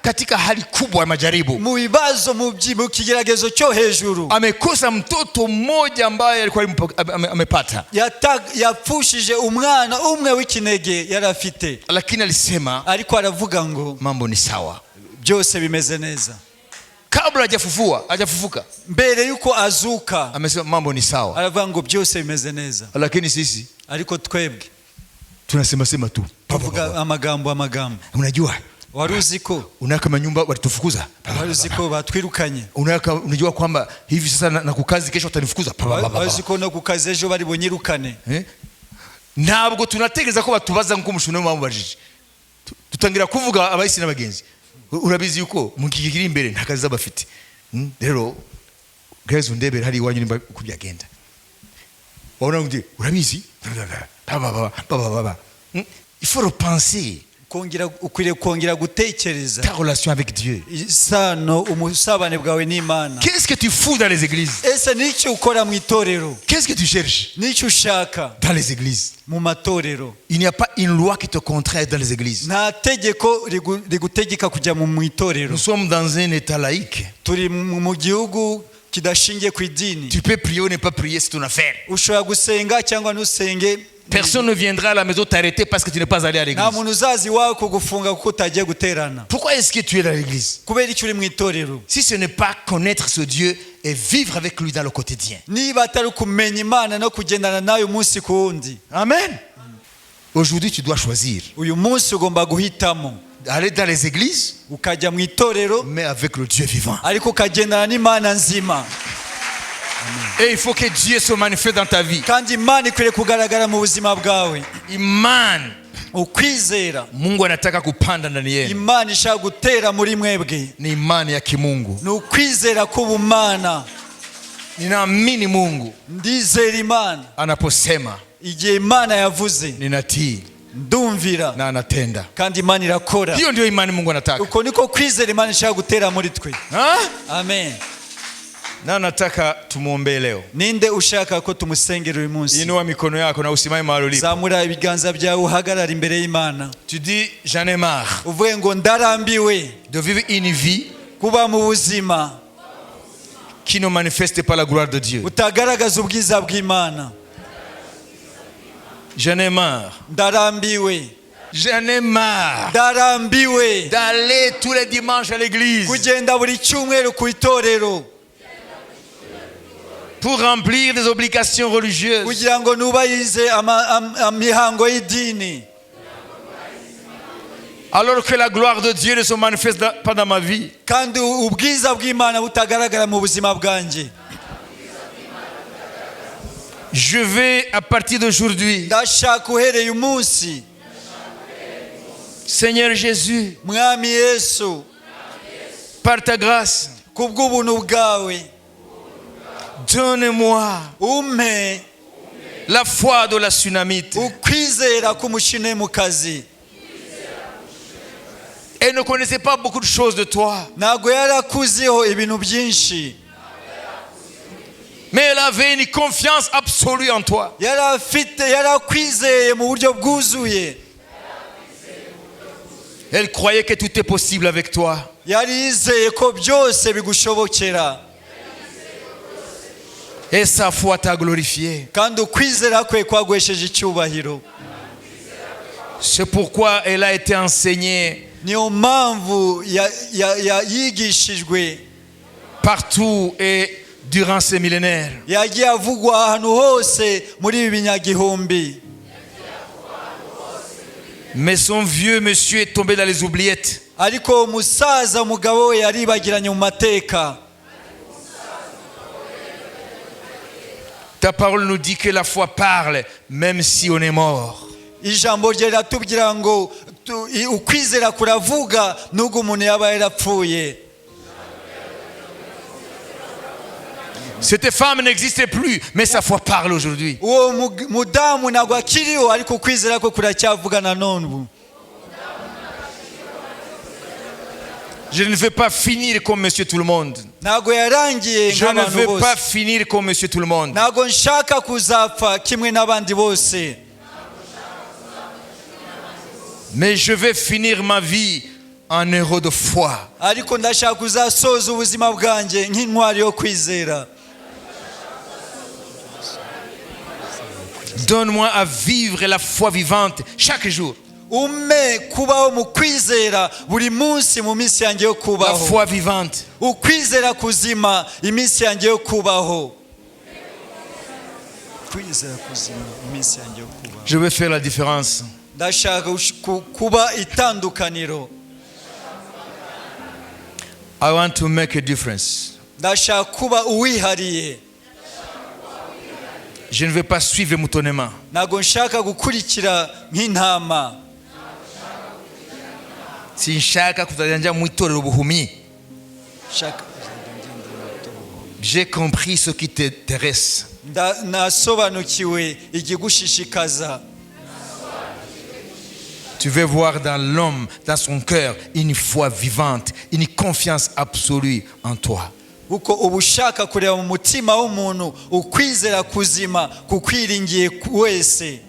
Katika hali kubwa ya majaribu. Mu bibazo mu kigeragezo cyo hejuru. Amekosa mtoto mmoja ambaye alikuwa amepata. Yapfushije umwana umwe w'ikinege yarafite. Lakini alisema ariko aravuga ngo mambo ni sawa. Byose bimeze neza. Kabla hajafufuka. Mbere yuko azuka. Amesema mambo ni sawa. Aravuga ngo byose bimeze neza. Lakini sisi ariko twebwe tunasema tu. Tuvuga amagambo. Unajua? Waruzi ko unaka manyumba walitufukuza. Waruzi ko batwirukanye. Unajua kwamba hivi sasa na kukazi kesho watanifukuza. Waruzi ko no kukazi ejo bari bonyirukane. Ntabwo tunategereza ko batubaza nko mushunemo bamubajije. Tutangira kuvuga abayisi n'abagenzi. Urabizi yuko mu kigiri imbere ntakazi zabafite. Rero guys undebera hari iwanyu nimba kubyagenda. Wabona ngo urabizi? Baba. Il faut repenser. Kongera gutekereza ta relation avec Dieu. Sano umusabane bwawe n'Imana. Qu'est-ce que tu fous dans les églises? Ese nico ukora mu itorero? Qu'est-ce que tu cherches? Nico ushaka dans les églises? Mu matorero. Il n'y a pas une loi qui te contraint dans les églises. Nta tegeko rigutegeka kujya mu itorero. Nous sommes dans un état laïque. Turi mu gihugu kidashingiye ku idini. Tu peux prier ou ne pas prier, c'est ton affaire. Ushobora gusenga cyangwa ntusenge. Personne ne viendra à la maison t'arrêter parce que tu n'es pas allé à l'église. Pourquoi est-ce que tu es dans l'église? Si ce n'est pas connaître ce Dieu et vivre avec lui dans le quotidien. Amen. Aujourd'hui tu dois choisir. Aller dans les églises, mais avec le Dieu vivant. Et il faut que Dieu se manifeste dans ta vie. Imani. Ukwizera. Mungu anataka kupanda ndani yenu. Imani ishaka gutera muri mwebwe. Ni imani ya kimungu. Ni ukwizera k'ubumana. Ninaamini Mungu. Ndizera Imana. Anaposema. Igihe Imana yavuze. Ninatii. Ndumvira. Na anatenda. Kandi Imana irakora. Hiyo ndio imani Mungu anataka. Uko niko kwizera Imana ishaka gutera muri twe. Amen. Na nataka tumuombe leo. Ninde ushaka ko tumusengera uyu munsi? Inua mikono yako na usimame mahali ulipo. Zamura ibiganza byawe uhagarara imbere y'Imana. Tu dis j'en ai marre. Uvuge ngo ndarambiwe de vivre une vie kuba mu buzima qui ne manifeste pas la gloire de Dieu. Utagaragaza ubwiza bw'Imana. J'en ai marre. Ndarambiwe. J'en ai marre ndarambiwe d'aller tous les dimanches à l'église kugenda buri cyumweru ku itorero pour remplir des obligations religieuses. Kugira ngo nubayize amihango y'idini. Alors que la gloire de Dieu ne se manifeste pas dans ma vie. Kandi ubwiza bw'Imana butagaragara mu buzima bwanjye. Je vais à partir d'aujourd'hui, ndashaka uhereye umunsi, Seigneur Jésus, Mwami Yesu, par ta grâce, kubw'ubuntu bwawe, donne-moi umpe la foi de la Sunamite. ukwizera k'umushinemukazi. Elle ne connaissait pas beaucoup de choses de toi, ntabwo yarakuziho ibintu byinshi, mais elle avait une confiance absolue en toi. yarakwizeye mu buryo bwuzuye. Elle croyait que tout est possible avec toi. yarizeye ko byose bigushobokera. Et sa foi t'a glorifié. kandi ukwizera kwe kwagwesheje icyubahiro. C'est pourquoi elle a été enseignée niyo mpamvu yigishijwe partout et durant ces millénaires. yagiye avugwa ahantu hose muri ibi binyagihumbi. Mais son vieux monsieur est tombé dans les oubliettes. ariko umusaza umugabo we yaribagiranye mu mateka. Ta parole nous dit que la foi parle même si on est mort. Ijambo rye riratubwira ngo ukwizera kuravuga nubwo umuntu yaba yarapfuye. Cette femme n'existait plus, mais sa foi parle aujourd'hui. Uwo mudamu ntabwo akiriho ariko ukwizera ko kuracyavuga na none. Je ne veux pas finir comme monsieur tout le monde. Ntabwo yarangiye Je ne nk'abantu veux bose. pas finir comme monsieur tout le monde. Ntabwo nshaka kuzapfa kimwe n'abandi bose. Mais je vais finir ma vie en héros de foi. Ariko ndashaka kuzasoza ubuzima bwanjye nk'intwari yo kwizera. Donne-moi à vivre la foi vivante chaque jour. Ume kubaho mu kwizera buri munsi mu minsi yanjye yo La kubaho. foi vivante. Ukwizera kuzima iminsi yanjye yo kubaho. Kwizera kuzima iminsi yanjye yo kubaho. Je vais faire la différence. Ndashaka kuba itandukaniro. I want to make a difference. Ndashaka kuba uwihariye. Je ne vais pas suivre moutonnement. Ntabwo nshaka gukurikira nk'intama. Sinshaka kuzajya mu itorero ubuhumyi. J'ai compris ce qui t'intéresse. Nasobanukiwe igigushishikaza. Tu veux voir dans l'homme, dans son cœur, une foi vivante, une confiance absolue en toi. Kuko ubushaka kureba mu mutima w'umuntu ukwizera kuzima kukwiringiye wese.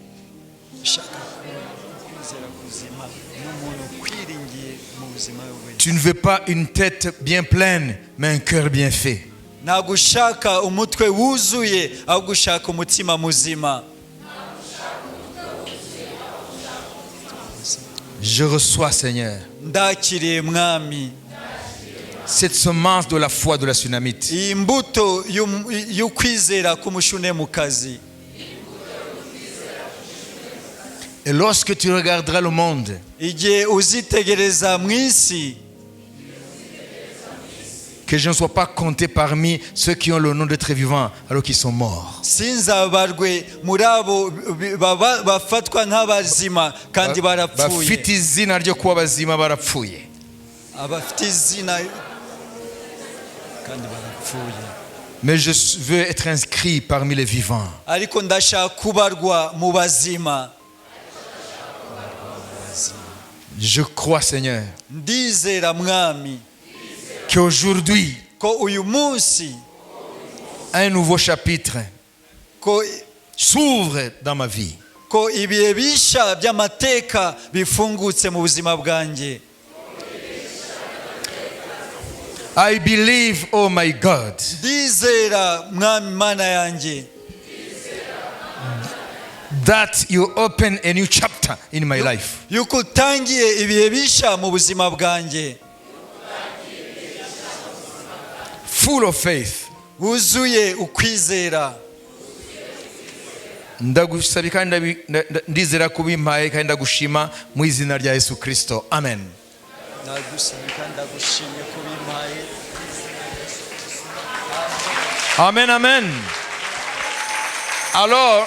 Tu ne veux pas une tête bien pleine, mais un cœur bien fait. Ntabwo ushaka umutwe wuzuye ahubwo ushaka umutima muzima. Je reçois, Seigneur, Ndakiriye mwami cette semence de la foi de la Sunamite. iyi mbuto y'ukwizera k'umushunemukazi. Et lorsque tu regarderas le monde, Igihe uzitegereza mu isi, que je ne sois pas compté parmi ceux qui ont le nom d'être vivants alors qu'ils sont morts. sinzabarwe muri abo bafatwa nk'abazima kandi barapfuye. Bafite izina ryo kuba bazima barapfuye. Abafite izina kandi barapfuye. Mais je veux être inscrit parmi les vivants. Ariko ndashaka kubarwa mu bazima. Je crois, Seigneur, Ndizera mwami qu'aujourd'hui, ko uyu munsi un nouveau chapitre ko s'ouvre dans ma vie. ko ibihe bisha by'amateka bifungutse mu buzima bwanjye. I believe, oh my God, Ndizera mwami mana yanjye that you open a new chapter in my life. yuko utangiye ibihe bisha mu buzima bwanjye. Full of faith. Wuzuye ukwizera. Ndagusaba kandi ndizera kubimpaye kandi ndagushima mu izina rya Yesu Kristo. Amen. Amen, amen. Alors,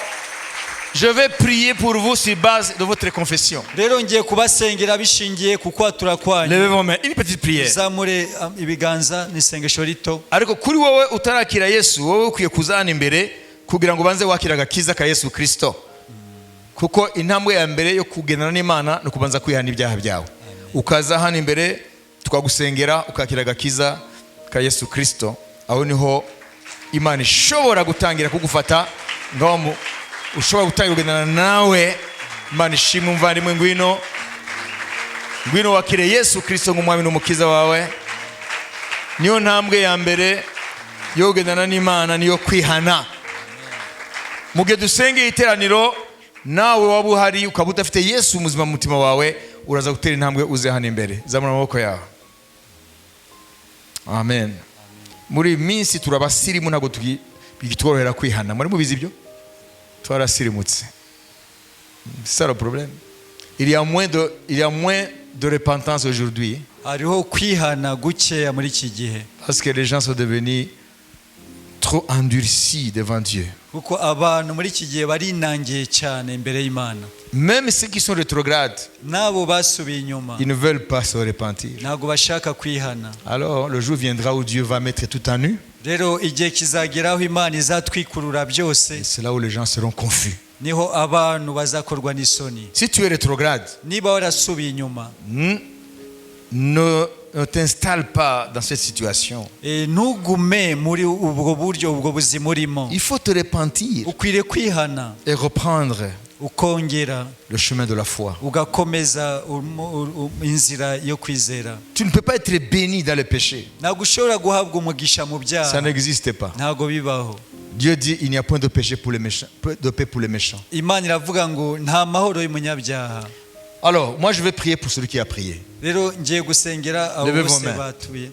je vais prier pour vous sur base de votre confession. Rero ngiye kubasengera bishingiye ku kwatura kwanyu. Levez vos mains. Une petite prière. Zamure ibiganza n'isengesho rito. Ariko kuri wowe utarakira Yesu, wowe ukwiye kuzana imbere kugira ngo banze wakira agakiza ka Yesu Kristo. Kuko intambwe ya mbere yo kugendana n'Imana no kubanza kwihana ibyaha byawe. Ukaza hano imbere tukagusengera ukakira agakiza ka Yesu Kristo. Aho niho Imana ishobora gutangira kugufata ngaho ushobora gutangira kugendana nawe. Imana ishimwe umuvandimwe ngwino wakire Yesu Kristo nk'umwami n'umukiza wawe. Niyo ntambwe ya mbere yo kugendana n'Imana, niyo kwihana. Mu gihe dusengeye iteraniro, nawe waba uhari ukaba udafite Yesu muzima mu mutima wawe, uraza gutera intambwe uze hano imbere. Zamura amaboko yawe. Amen. Muri minsi turabasirimu ntabwo tworohera kwihana. Muri mubizi ibyo? Twarasirimutse. C'est ça le problème. il y a moins de repentance aujourd'hui hariho kwihana gukeya muri iki gihe parce que les gens sont devenus trop endurcis devant Dieu. kuko abantu muri iki gihe barinangiye cyane imbere y'Imana. Même ceux qui sont rétrogrades, Nabo basubiye inyuma ils ne veulent pas se repentir. ntabwo bashaka kwihana. Alors le jour viendra où Dieu va mettre tout en nu. Rero igihe kizageraho Imana izatwikurura byose, Et c'est là où les gens seront confus. niho abantu bazakorwa n'isoni. Si tu es rétrograde, Niba warasubiye inyuma, ne t'installe pas dans cette situation. ntugume muri ubwo buryo, ubwo buzima urimo. Il faut te repentir Ukwiriye kwihana et reprendre ukongera le chemin de la foi. ugakomeza inzira yo kwizera. Tu ne peux pas être béni dans le péché. Ntabwo ushobora guhabwa umugisha mu Ça byaha, n'existe pas. ntabwo bibaho. Dieu dit il n'y a point de péché pour les méchants, de paix pour les méchants. Imana iravuga ngo nta mahoro y'umunyabyaha. Alors, moi je vais prier pour celui qui a prié. Rero ngiye gusengera abo Levez vos bose mains. batuye.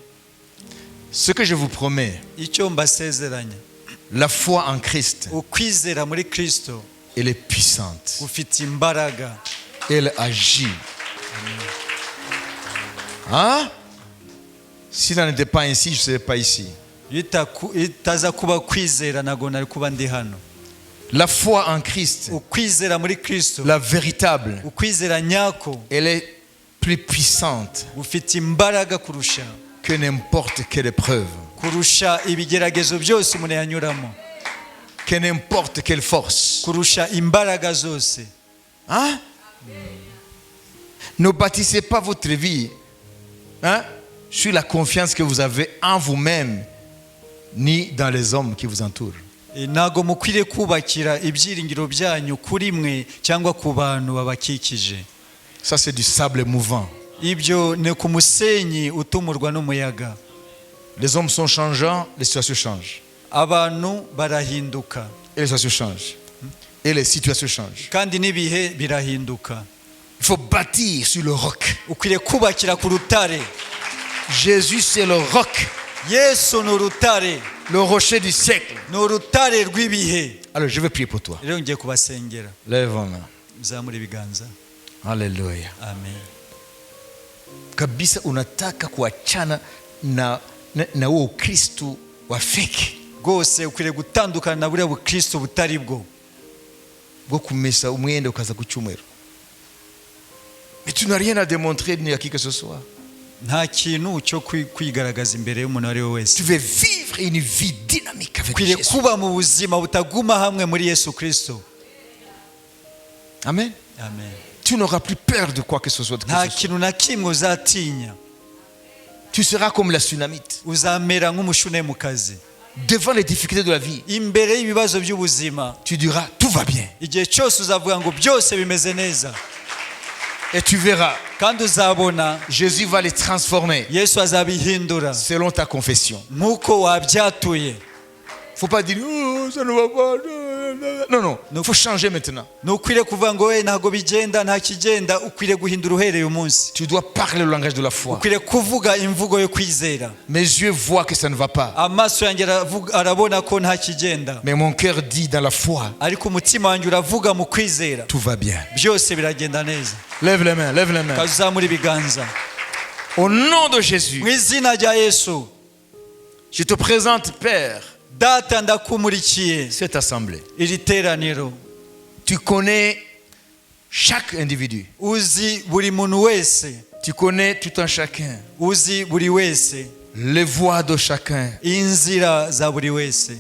Ce que je vous promets, Icyo mbasezeranya, la foi en Christ, ukwizera muri Kristo elle est puissante. ufite imbaraga. Elle agit. Hein? Si ça n'était pas ainsi, je ne serais pas ici. Iyo itaza kuba kwizera ntabwo nari kuba ndi hano. La foi en Christ, Ukwizera muri Kristo, la véritable, ukwizera nyako elle est plus puissante ufite imbaraga kurusha que n'importe quelle épreuve, ibigeragezo byose umuntu yanyuramo, que n'importe quelle force. kurusha imbaraga zose. Hein? Ne bâtissez pas votre vie, hein, sur la confiance que vous avez en vous-même, ni dans les hommes qui vous entourent. Ntabwo mukwiriye kubakira ibyiringiro byanyu kuri mwe cyangwa ku bantu babakikije. Ça, c'est du sable mouvant. Ibyo ni ku musenyi utumurwa n'umuyaga. Les hommes sont changeants, les situations changent. Abantu barahinduka Et les situations changent. Et les situations changent. kandi n'ibihe birahinduka. Il faut bâtir sur le roc. Ukwiriye kubakira ku rutare. Jésus, c'est le roc, Yesu ni urutare, le rocher du siècle. ni urutare rw'ibihe. Alors, je vais prier pour toi. Rero ngiye kubasengera. Lève vos mains. Muzamure ibiganza. Alléluia. Amen. Kabisa unataka kuachana na huo Ukristo wa fake. Rwose ukwiriye gutandukana na buriya bukristo butari bwo. Bwo kumesa umwenda ukaza ku cyumweru. Mais tu n'as rien à démontrer ni à qui que ce soit. Nta kintu cyo kwigaragaza imbere y'umuntu ari we wese. Tu veux vivre une vie dynamique avec Ukwiriye Jésus. kuba mu buzima butaguma hamwe muri Yesu Kristo. Amen. Amen. Tu n'auras plus peur de quoi que ce soit. Nta kintu na kimwe uzatinya. Tu seras comme la Sunamite. Uzamera nk'umushunemukazi. Devant les difficultés de la vie, Imbere y'ibibazo by'ubuzima, tu diras tout va bien. igihe cyose uzavuga ngo byose bimeze neza. Et tu verras, Kandi uzabona Jésus va les transformer Yesu azabihindura selon ta confession. nk'uko wabyatuye. Faut pas dire oh, ça ne va pas. Non, non. Il faut changer maintenant. Nukwiriye kuvuga ngo we ntago bigenda, nta kigenda. Ukwiriye guhindura uhereye umunsi. Tu dois parler le langage de la foi. Ukwiriye kuvuga imvugo yo kwizera. Mes yeux voient que ça ne va pas. Amaso yanjye arabona ko nta kigenda, Mais mon cœur dit dans la foi, ariko umutima wanjye uravuga mu kwizera tout va bien. byose biragenda neza. Lève les mains, lève les mains. Kazamura ibiganza. Au nom de Jésus, Mu izina rya Yesu, je te présente, Père, Data ndakumurikiye cette assemblée. iri teraniro. Tu connais chaque individu. Uzi buri muntu wese, Tu connais tout un chacun. uzi buri wese, Les voies de chacun. inzira za buri wese,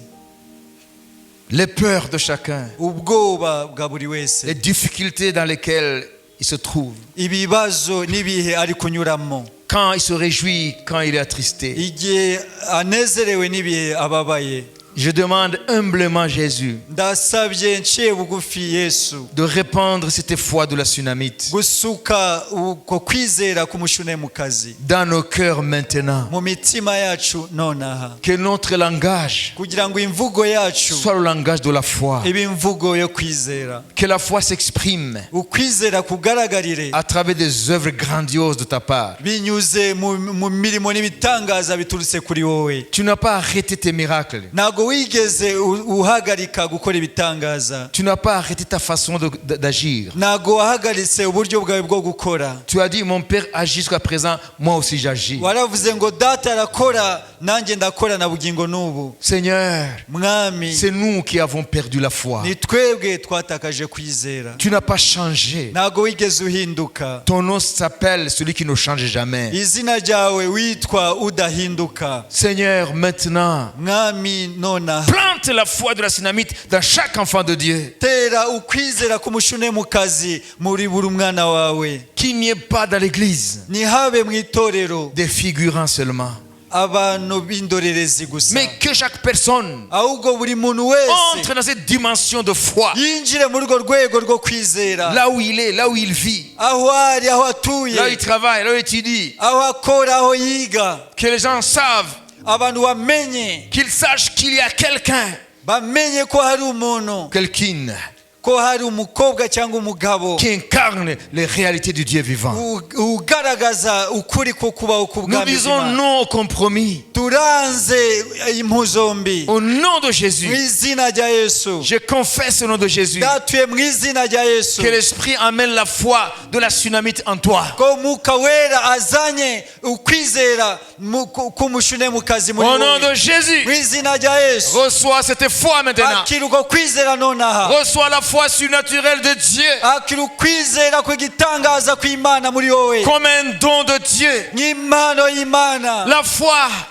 Les peurs de chacun. ubwoba bwa buri wese, Les difficultés dans lesquelles il se trouve. ibibazo n'ibihe ari kunyuramo, Quand il se réjouit, quand il est attristé. igihe anezerewe n'ibihe ababaye. Je demande humblement Jésus Ndasabye nciye bugufi Yesu de répandre cette foi de la Sunamite gusuka uko kwizera k'umushunemukazi dans nos cœurs maintenant. mu mitima yacu nonaha, Que notre langage kugira ngo imvugo yacu soit le langage de la foi. ibe imvugo yo kwizera. Que la foi s'exprime Ukwizera kugaragarire à travers des œuvres grandioses de ta part. binyuze mu mirimo n'ibitangaza biturutse kuri wowe. Tu n'as pas arrêté tes miracles. Ntago ntago wigeze uhagarika gukora ibitangaza. Tu n'as pas arrêté ta façon d'agir. Ntago wahagaritse uburyo bwawe bwo gukora. Tu as dit mon père agit jusqu'à présent, moi aussi j'agis. Waravuze ngo data arakora nanjye ndakora na bugingo n'ubu. Seigneur, Mwami, c'est nous qui avons perdu la foi. ni twebwe twatakaje kwizera. Tu n'as pas changé. Ntago wigeze uhinduka. Ton nom s'appelle celui qui ne change jamais. Izina ryawe witwa udahinduka. Seigneur, maintenant, Mwami, nona plante la foi de la Synamite dans chaque enfant de Dieu. tera ukwizera k'umushunemukazi muri buri mwana wawe. Qu'il n'y ait pas dans l'église Ntihabe mu itorero des figurants seulement, abantu b'indorerezi gusa, mais que chaque personne ahubwo buri muntu entre wese dans cette dimension de foi, yinjire muri urwo rwego rwo kwizera, là où il est, là où il vit, aho ari, aho là où il atuye, travaille, là où il étudie. aho akora, aho yiga. Que les gens savent, Abantu bamenye, qu'ils sachent qu'il y a quelqu'un, bamenye ko hari umuntu, quelqu'un ko hari umukobwa cyangwa umugabo qui incarne les réalités du Dieu vivant. ugaragaza ukuri ko kubaho Nous k'ubwami disons bw'Imana. non au compromis. Turanze impu zombi Au nom de mu Jésus, izina rya Yesu. je confesse au nom de Jésus Datuye mu izina rya Yesu que l'Esprit amène la foi de la Sunamite en toi. ko Mwuka Wera azanye ukwizera k'umushunemukazi muri Au nom wowe. de Jésus, Mu izina rya Yesu reçois cette foi maintenant. akira uko kwizera nonaha. Reçois la foi surnaturelle de Dieu Akira ukwizera kw'igitangaza kw'Imana muri wowe, comme un don de Dieu. nk'impano y'Imana. La foi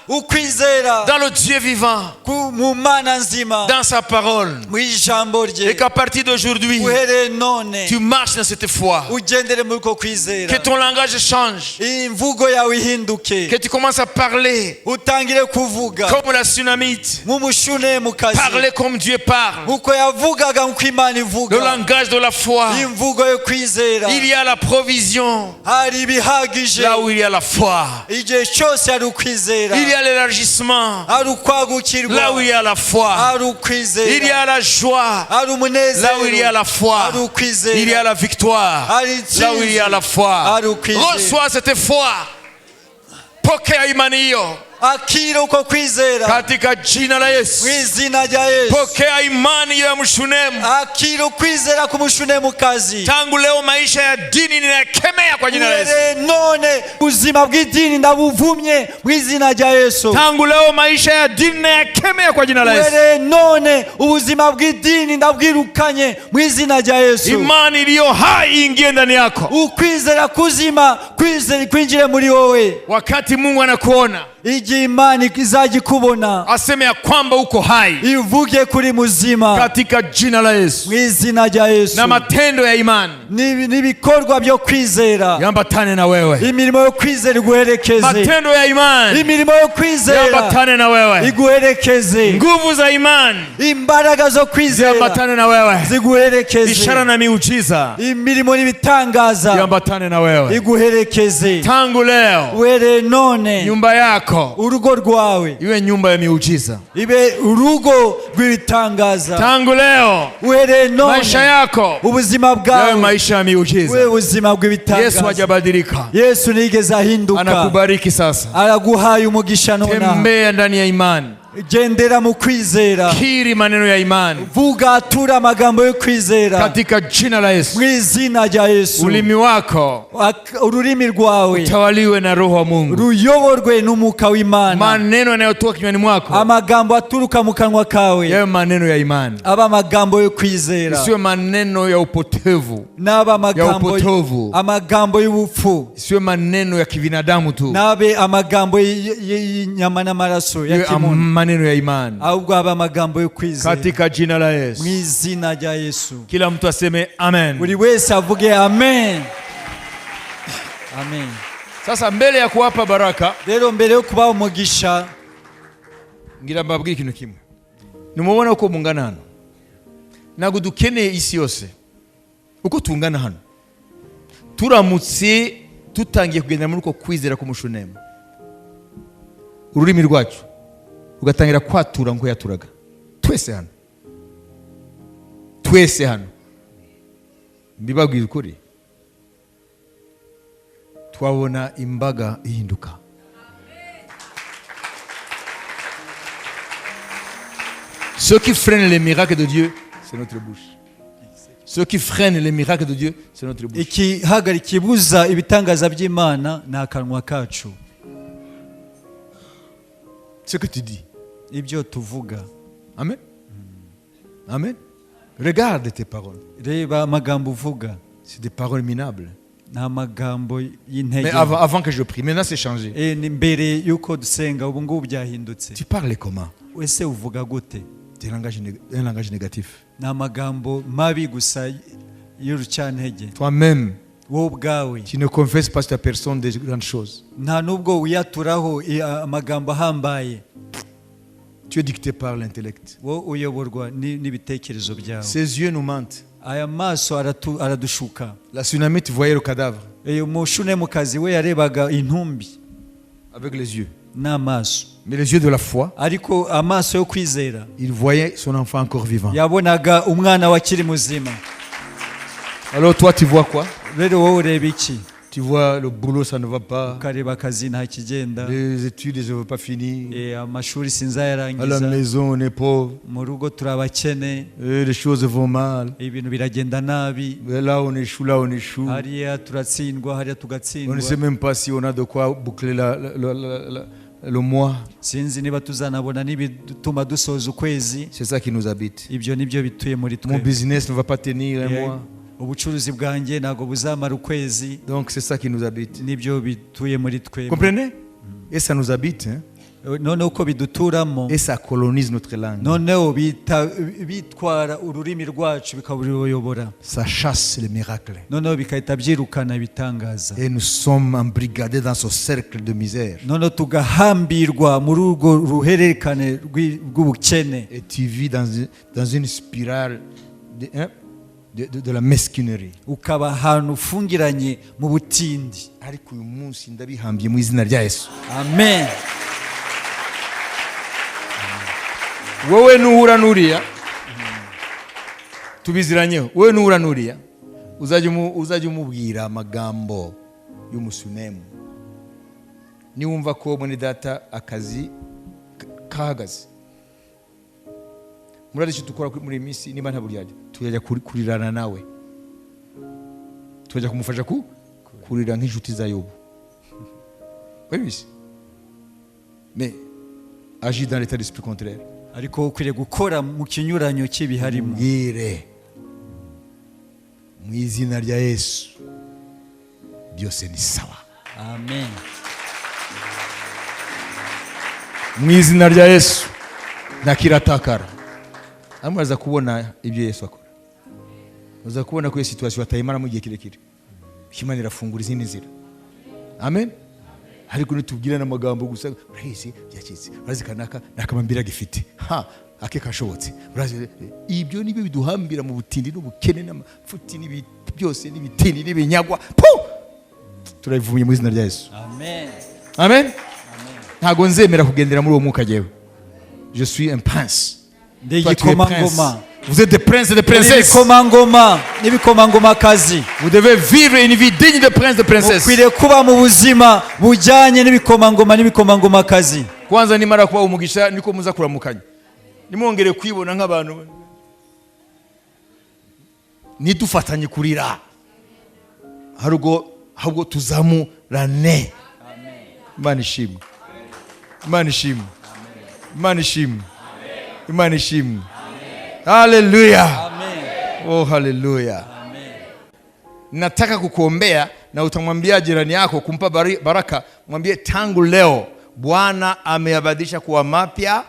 Ukwizera dans le Dieu vivant, mu Mana nzima, dans sa parole. mu ijambo Et rye. qu'à partir d'aujourd'hui, Uhereye none tu marches dans cette foi. ugendere muri uko Que kwizera, ton langage change. imvugo yawe ihinduke, Que tu commences à parler utangire kuvuga comme la Sunamite. nk'umushunemukazi, Parler comme Dieu parle. nk'uko yavugaga nk'uko Imana Le ivuga. langage de la foi. Imvugo yo kwizera, Il y a la provision hari ibihagije là où il y a la foi. igihe cyose, hari ukwizera, Il y a l'élargissement hari ukwagukirwa, là où il y a la foi. hari Il y ukwizera, a la joie hari umunezero, là où il y a la foi. hari ukwizera, Il y a la victoire hari là où il y a la foi. hari ukwizera. Reçois cette foi. Pokea imani hiyo akira uko kwizera katika jina la Yesu. mu izina rya Yesu. Pokea imani ya mshunemu. Akira ukwizera k'umushunemukazi. Tangu leo maisha ya dini ninakemea kwa jina la Yesu. Uhereye none ubuzima bw'idini ndabuvumye mu izina rya Yesu. Tangu leo maisha ya dini ninakemea kwa jina la Yesu. Uhereye none ubuzima bw'idini ndabwirukanye mu izina rya Yesu. Imani iliyo hai ingie ndani yako. Ukwizera kuzima kwinjire muri wowe. Wakati Mungu anakuona, igihe Imana izajya ikubona, aseme ya kwamba uko hai ivuge kuri muzima katika jina la Yesu. mu izina rya Yesu. Na matendo ya imani n'ibikorwa byo kwizera, yambatane na wewe. imirimo yo kwizera iguherekeze. Matendo ya imani Imirimo yo kwizera yambatane na wewe. iguherekeze. Nguvu za imani Imbaraga zo kwizera yambatane na wewe. ziguherekeze. Ishara na miujiza Imirimo n'ibitangaza yambatane na wewe. iguherekeze. Tangu leo Uhereye none nyumba yako urugo rwawe iwe nyumba ya miujiza. ibe urugo rw'ibitangaza. Tangu leo Uhereye none maisha yako ubuzima yawe bwawe maisha ya we miujiza. ubuzima Yesu bw'ibitangaza. hajabadilika, Yesu nigeze ahinduka, anakubariki sasa. araguhaye umugisha nona. Tembea ndani ya imani, Gendera mu kwizera, kiri maneno ya imani vuga, atura amagambo yo kwizera katika jina la Yesu. mu izina rya Yesu. Ulimi wako Ururimi rwawe utawaliwe na Roho wa Mungu. ruyoborwe n'umwuka w'Imana. Maneno yanayotoka kinywani mwako Amagambo aturuka mu kanwa kawe yawe maneno ya imani, aba amagambo yo kwizera, isiwe maneno ya upotevu, n'aba amagambo ya upotovu. amagambo y'ubupfu, isiwe maneno ya kibinadamu tu, n'abe amagambo y'inyama n'amaraso ya iwe kimuntu, maneno ya imani ahubwo aba amagambo yo kwizera katika jina la mu Yesu. izina rya Yesu. Kila mtu aseme amen. Buri wese avuge amen. Amen. Sasa mbele ya kuwapa baraka, Rero mbere yo kubaha umugisha, ngira mbabwire ikintu kimwe. Nimubona uko mungana hano, ntabwo dukeneye isi yose uko tungana hano. Turamutse tutangiye kugendera muri uko kwizera k'umushunemu, ururimi rwacu rugatangira kwatura nko yaturaga, twese hano mbibabwira ukuri, twabona imbaga ihinduka. Ce qui freine les miracles de Dieu, c'est notre bouche. Ce qui freine les miracles de Dieu, c'est notre bouche. ikihagarika ibuza ibitangaza by'Imana ni akanwa kacu. Ce que tu dis. Ibyo tuvuga. Amen. Amen. Regarde tes paroles. Reba amagambo uvuga. C'est des paroles minables. Ni amagambo Mais y'intege. avant que je prie, maintenant c'est changé. Ni mbere yuko dusenga ubu ngubu byahindutse. Tu parles comment? Wese uvuga gute? C'est un langage négatif. Ni amagambo mabi gusa y'urucyantege. Toi-même, Wowe ubwawe tu ne confesses pas sur ta personne des grandes choses. nta nubwo wiyaturaho amagambo ahambaye. Tu es dicté par l'intellect. Wowe uyoborwa n'ibitekerezo byawe. Ses yeux nous mentent. Aya maso aradushuka. La tsunami, tu voyais le cadavre Umushunemukazi we yarebaga intumbi avec les yeux. n'amaso, Mais les yeux de la foi, ariko amaso yo kwizera il voyait son enfant encore vivant. yabonaga umwana we akiri muzima. Alors toi, tu vois quoi? Rero wowe ureba iki? Tu vois le boulot, ça ne va pas. Ukareba akazi nta kigenda, Les études, elles ne vont pas finir. amashuri À la sinzayarangiza, maison, on est pauvre. mu rugo turi abakene, Les choses vont mal. ibintu biragenda nabi, Mais là, on échoue, là, on échoue. hariya turatsindwa, hariya On ne tugatsindwa. sait même pas si on a de quoi boucler le mois. Sinzi niba tuzanabona n'ibituma dusoza ukwezi. C'est ça qui nous habite. Ibyo nibyo bituye muri Mon twe. business ne va pas tenir un mois. Ubucuruzi bwanjye ntabwo buzamara ukwezi. Donc c'est ça qui nous habite. Nibyo bituye muri twe. Comprenez? Et ça nous habite. Hein? Noneho uko biduturamo, Et ça colonise notre langue. noneho bitwara ururimi rwacu bikaburuyobora, Ça chasse les miracles. noneho bikahita byirukana ibitangaza, Et nous sommes embrigadés dans ce cercle de misère. noneho tugahambirwa muri urwo ruhererekane rw'ubukene. Et tu vis dans une spirale de la mesquinerie. Ukaba ahantu ufungiranye mu butindi. Ariko uyu munsi ndabihambiye mu izina rya Yesu. Amen. Wowe nuhura n'uriya tubiziranyeho, wowe nuhura n'uriya uzajya umubwira amagambo y'umusunemu. Niwumva ko mwene data akazi kahagaze, murari icyo dukora muri iyi minsi, niba nta buryarya tujya kurirana nawe, tujya kumufasha kurira nk'inshuti za Yobu. Mais agis dans l'état d'esprit contraire. Ariko ukwiriye gukora mu kinyuranyo kibi harimo. Mbwire mu izina rya Yesu byose ni sawa. Amen. Mu izina rya Yesu nakiratakara. Amaza kubona ibyo Yesu akora. Uza kubona ko iyo situation atayimara mu gihe kirekire. Imana irafungura izindi nzira. Amen. Ariko nitubwira n'amagambo gusa, urahizi byakitse, urazi kanaka nakamambira gifite, ake kashobotse, urazi ibyo nibyo biduhambira mu butindi n'ubukene n'amafuti n'ibiti byose n'ibitini n'ibinyagwa. Turabivuye mu izina rya Yesu. Amen. Amen. Ntago nzemera kugendera muri uwo mwuka jewe. Je suis un prince. Ndegikomangoma. Vous êtes des princes et des princesses. N'ibikomangoma kazi. Vous devez vivre une vie digne de princes et de princesses. Ukwiriye kuba mu buzima bujyanye n'ibikomangoma kazi. Kwanza nimara kuba umugisha niko muza kuramukanya. Nimwongere kwibona nk'abantu. Nidufatanye kurira. Ahubwo tuzamurane. Imana ishimwe. Imana ishimwe. Imana ishimwe. Imana ishimwe. Hallelujah. Amen. Oh, hallelujah. Amen. Nataka kukuombea na utamwambia jirani yako kumpa baraka, mwambie tangu leo Bwana ameyabadilisha kuwa mapya.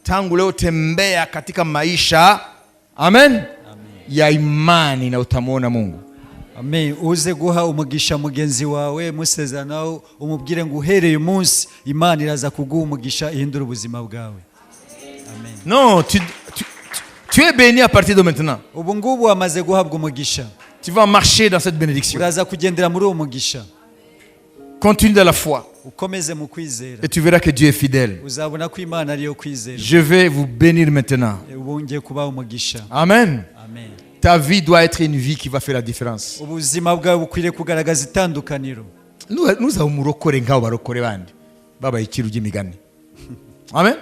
Tangu leo tembea katika maisha. Amen. Amen. Ya imani na utamuona Mungu. Amen. Uze guha umugisha mugenzi wawe musezeranaho umubwire ngo uhereye umunsi Imana iraza kuguha umugisha ihindura ubuzima bwawe. Amen. Non, tu es béni à partir de maintenant. Ubu ngubu wamaze guhabwa umugisha. Tu vas marcher dans cette bénédiction. Uraza kugendera muri uwo mugisha. Continue dans la foi. Ukomeze mu kwizera. Et tu verras que Dieu est fidèle. Uzabona ko Imana ariyo kwizera. Je vais vous bénir maintenant. Ubu ngiye kubaha umugisha. Amen. Amen. Ta vie doit être une vie qui va faire la différence. Ubuzima bwawe bukwiriye kugaragaza itandukaniro. Nuza umurokore nk'abo barokore bandi babaye ikiru ry'imigani. Amen.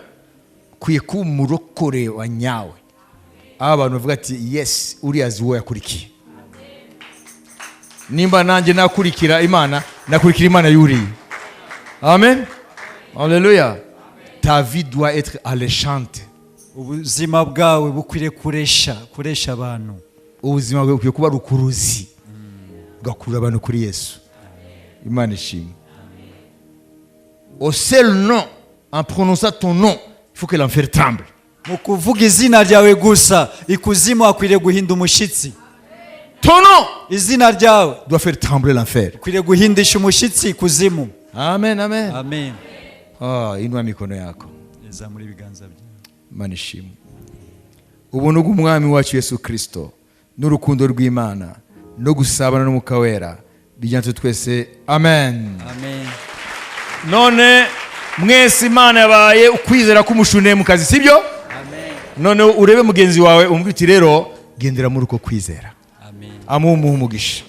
ukwiye kuba umurokore wa nyawe, aho abantu bavuga ati yes uriya azi uwo yakurikiye. Nimba nanjye nakurikira Imana, nakurikira Imana yuriye. Amen. Alléluia. Ta vie doit être alléchante. ubuzima bwawe bukwiriye kuresha abantu. Ubuzima bwawe bukwiye kuba rukuruzi, ugakurura abantu kuri Yesu. Imana ishimwe. Au seul nom, en prononçant ton nom, il faut que l'enfer tremble. Mu kuvuga izina ryawe gusa, ikuzimu akwiriye guhinda umushyitsi. Ton nom Izina ryawe doit faire trembler l'enfer. akwiriye guhindisha umushyitsi ikuzimu. Amen, amen. Amen. Inua mikono yako. Neza muri biganza byawe. Imana ishimwe. Ubuntu bw'umwami wacu Yesu Kristo n'urukundo rw'Imana no gusabana n'Umwuka Wera bijyana twese. Amen. Amen. None mwese Imana yabaye ukwizera k'umushune mu kazi, sibyo? Amen. None urebe mugenzi wawe umubwira uti rero gendera muri uko kwizera. Amen. Amuha umugisha.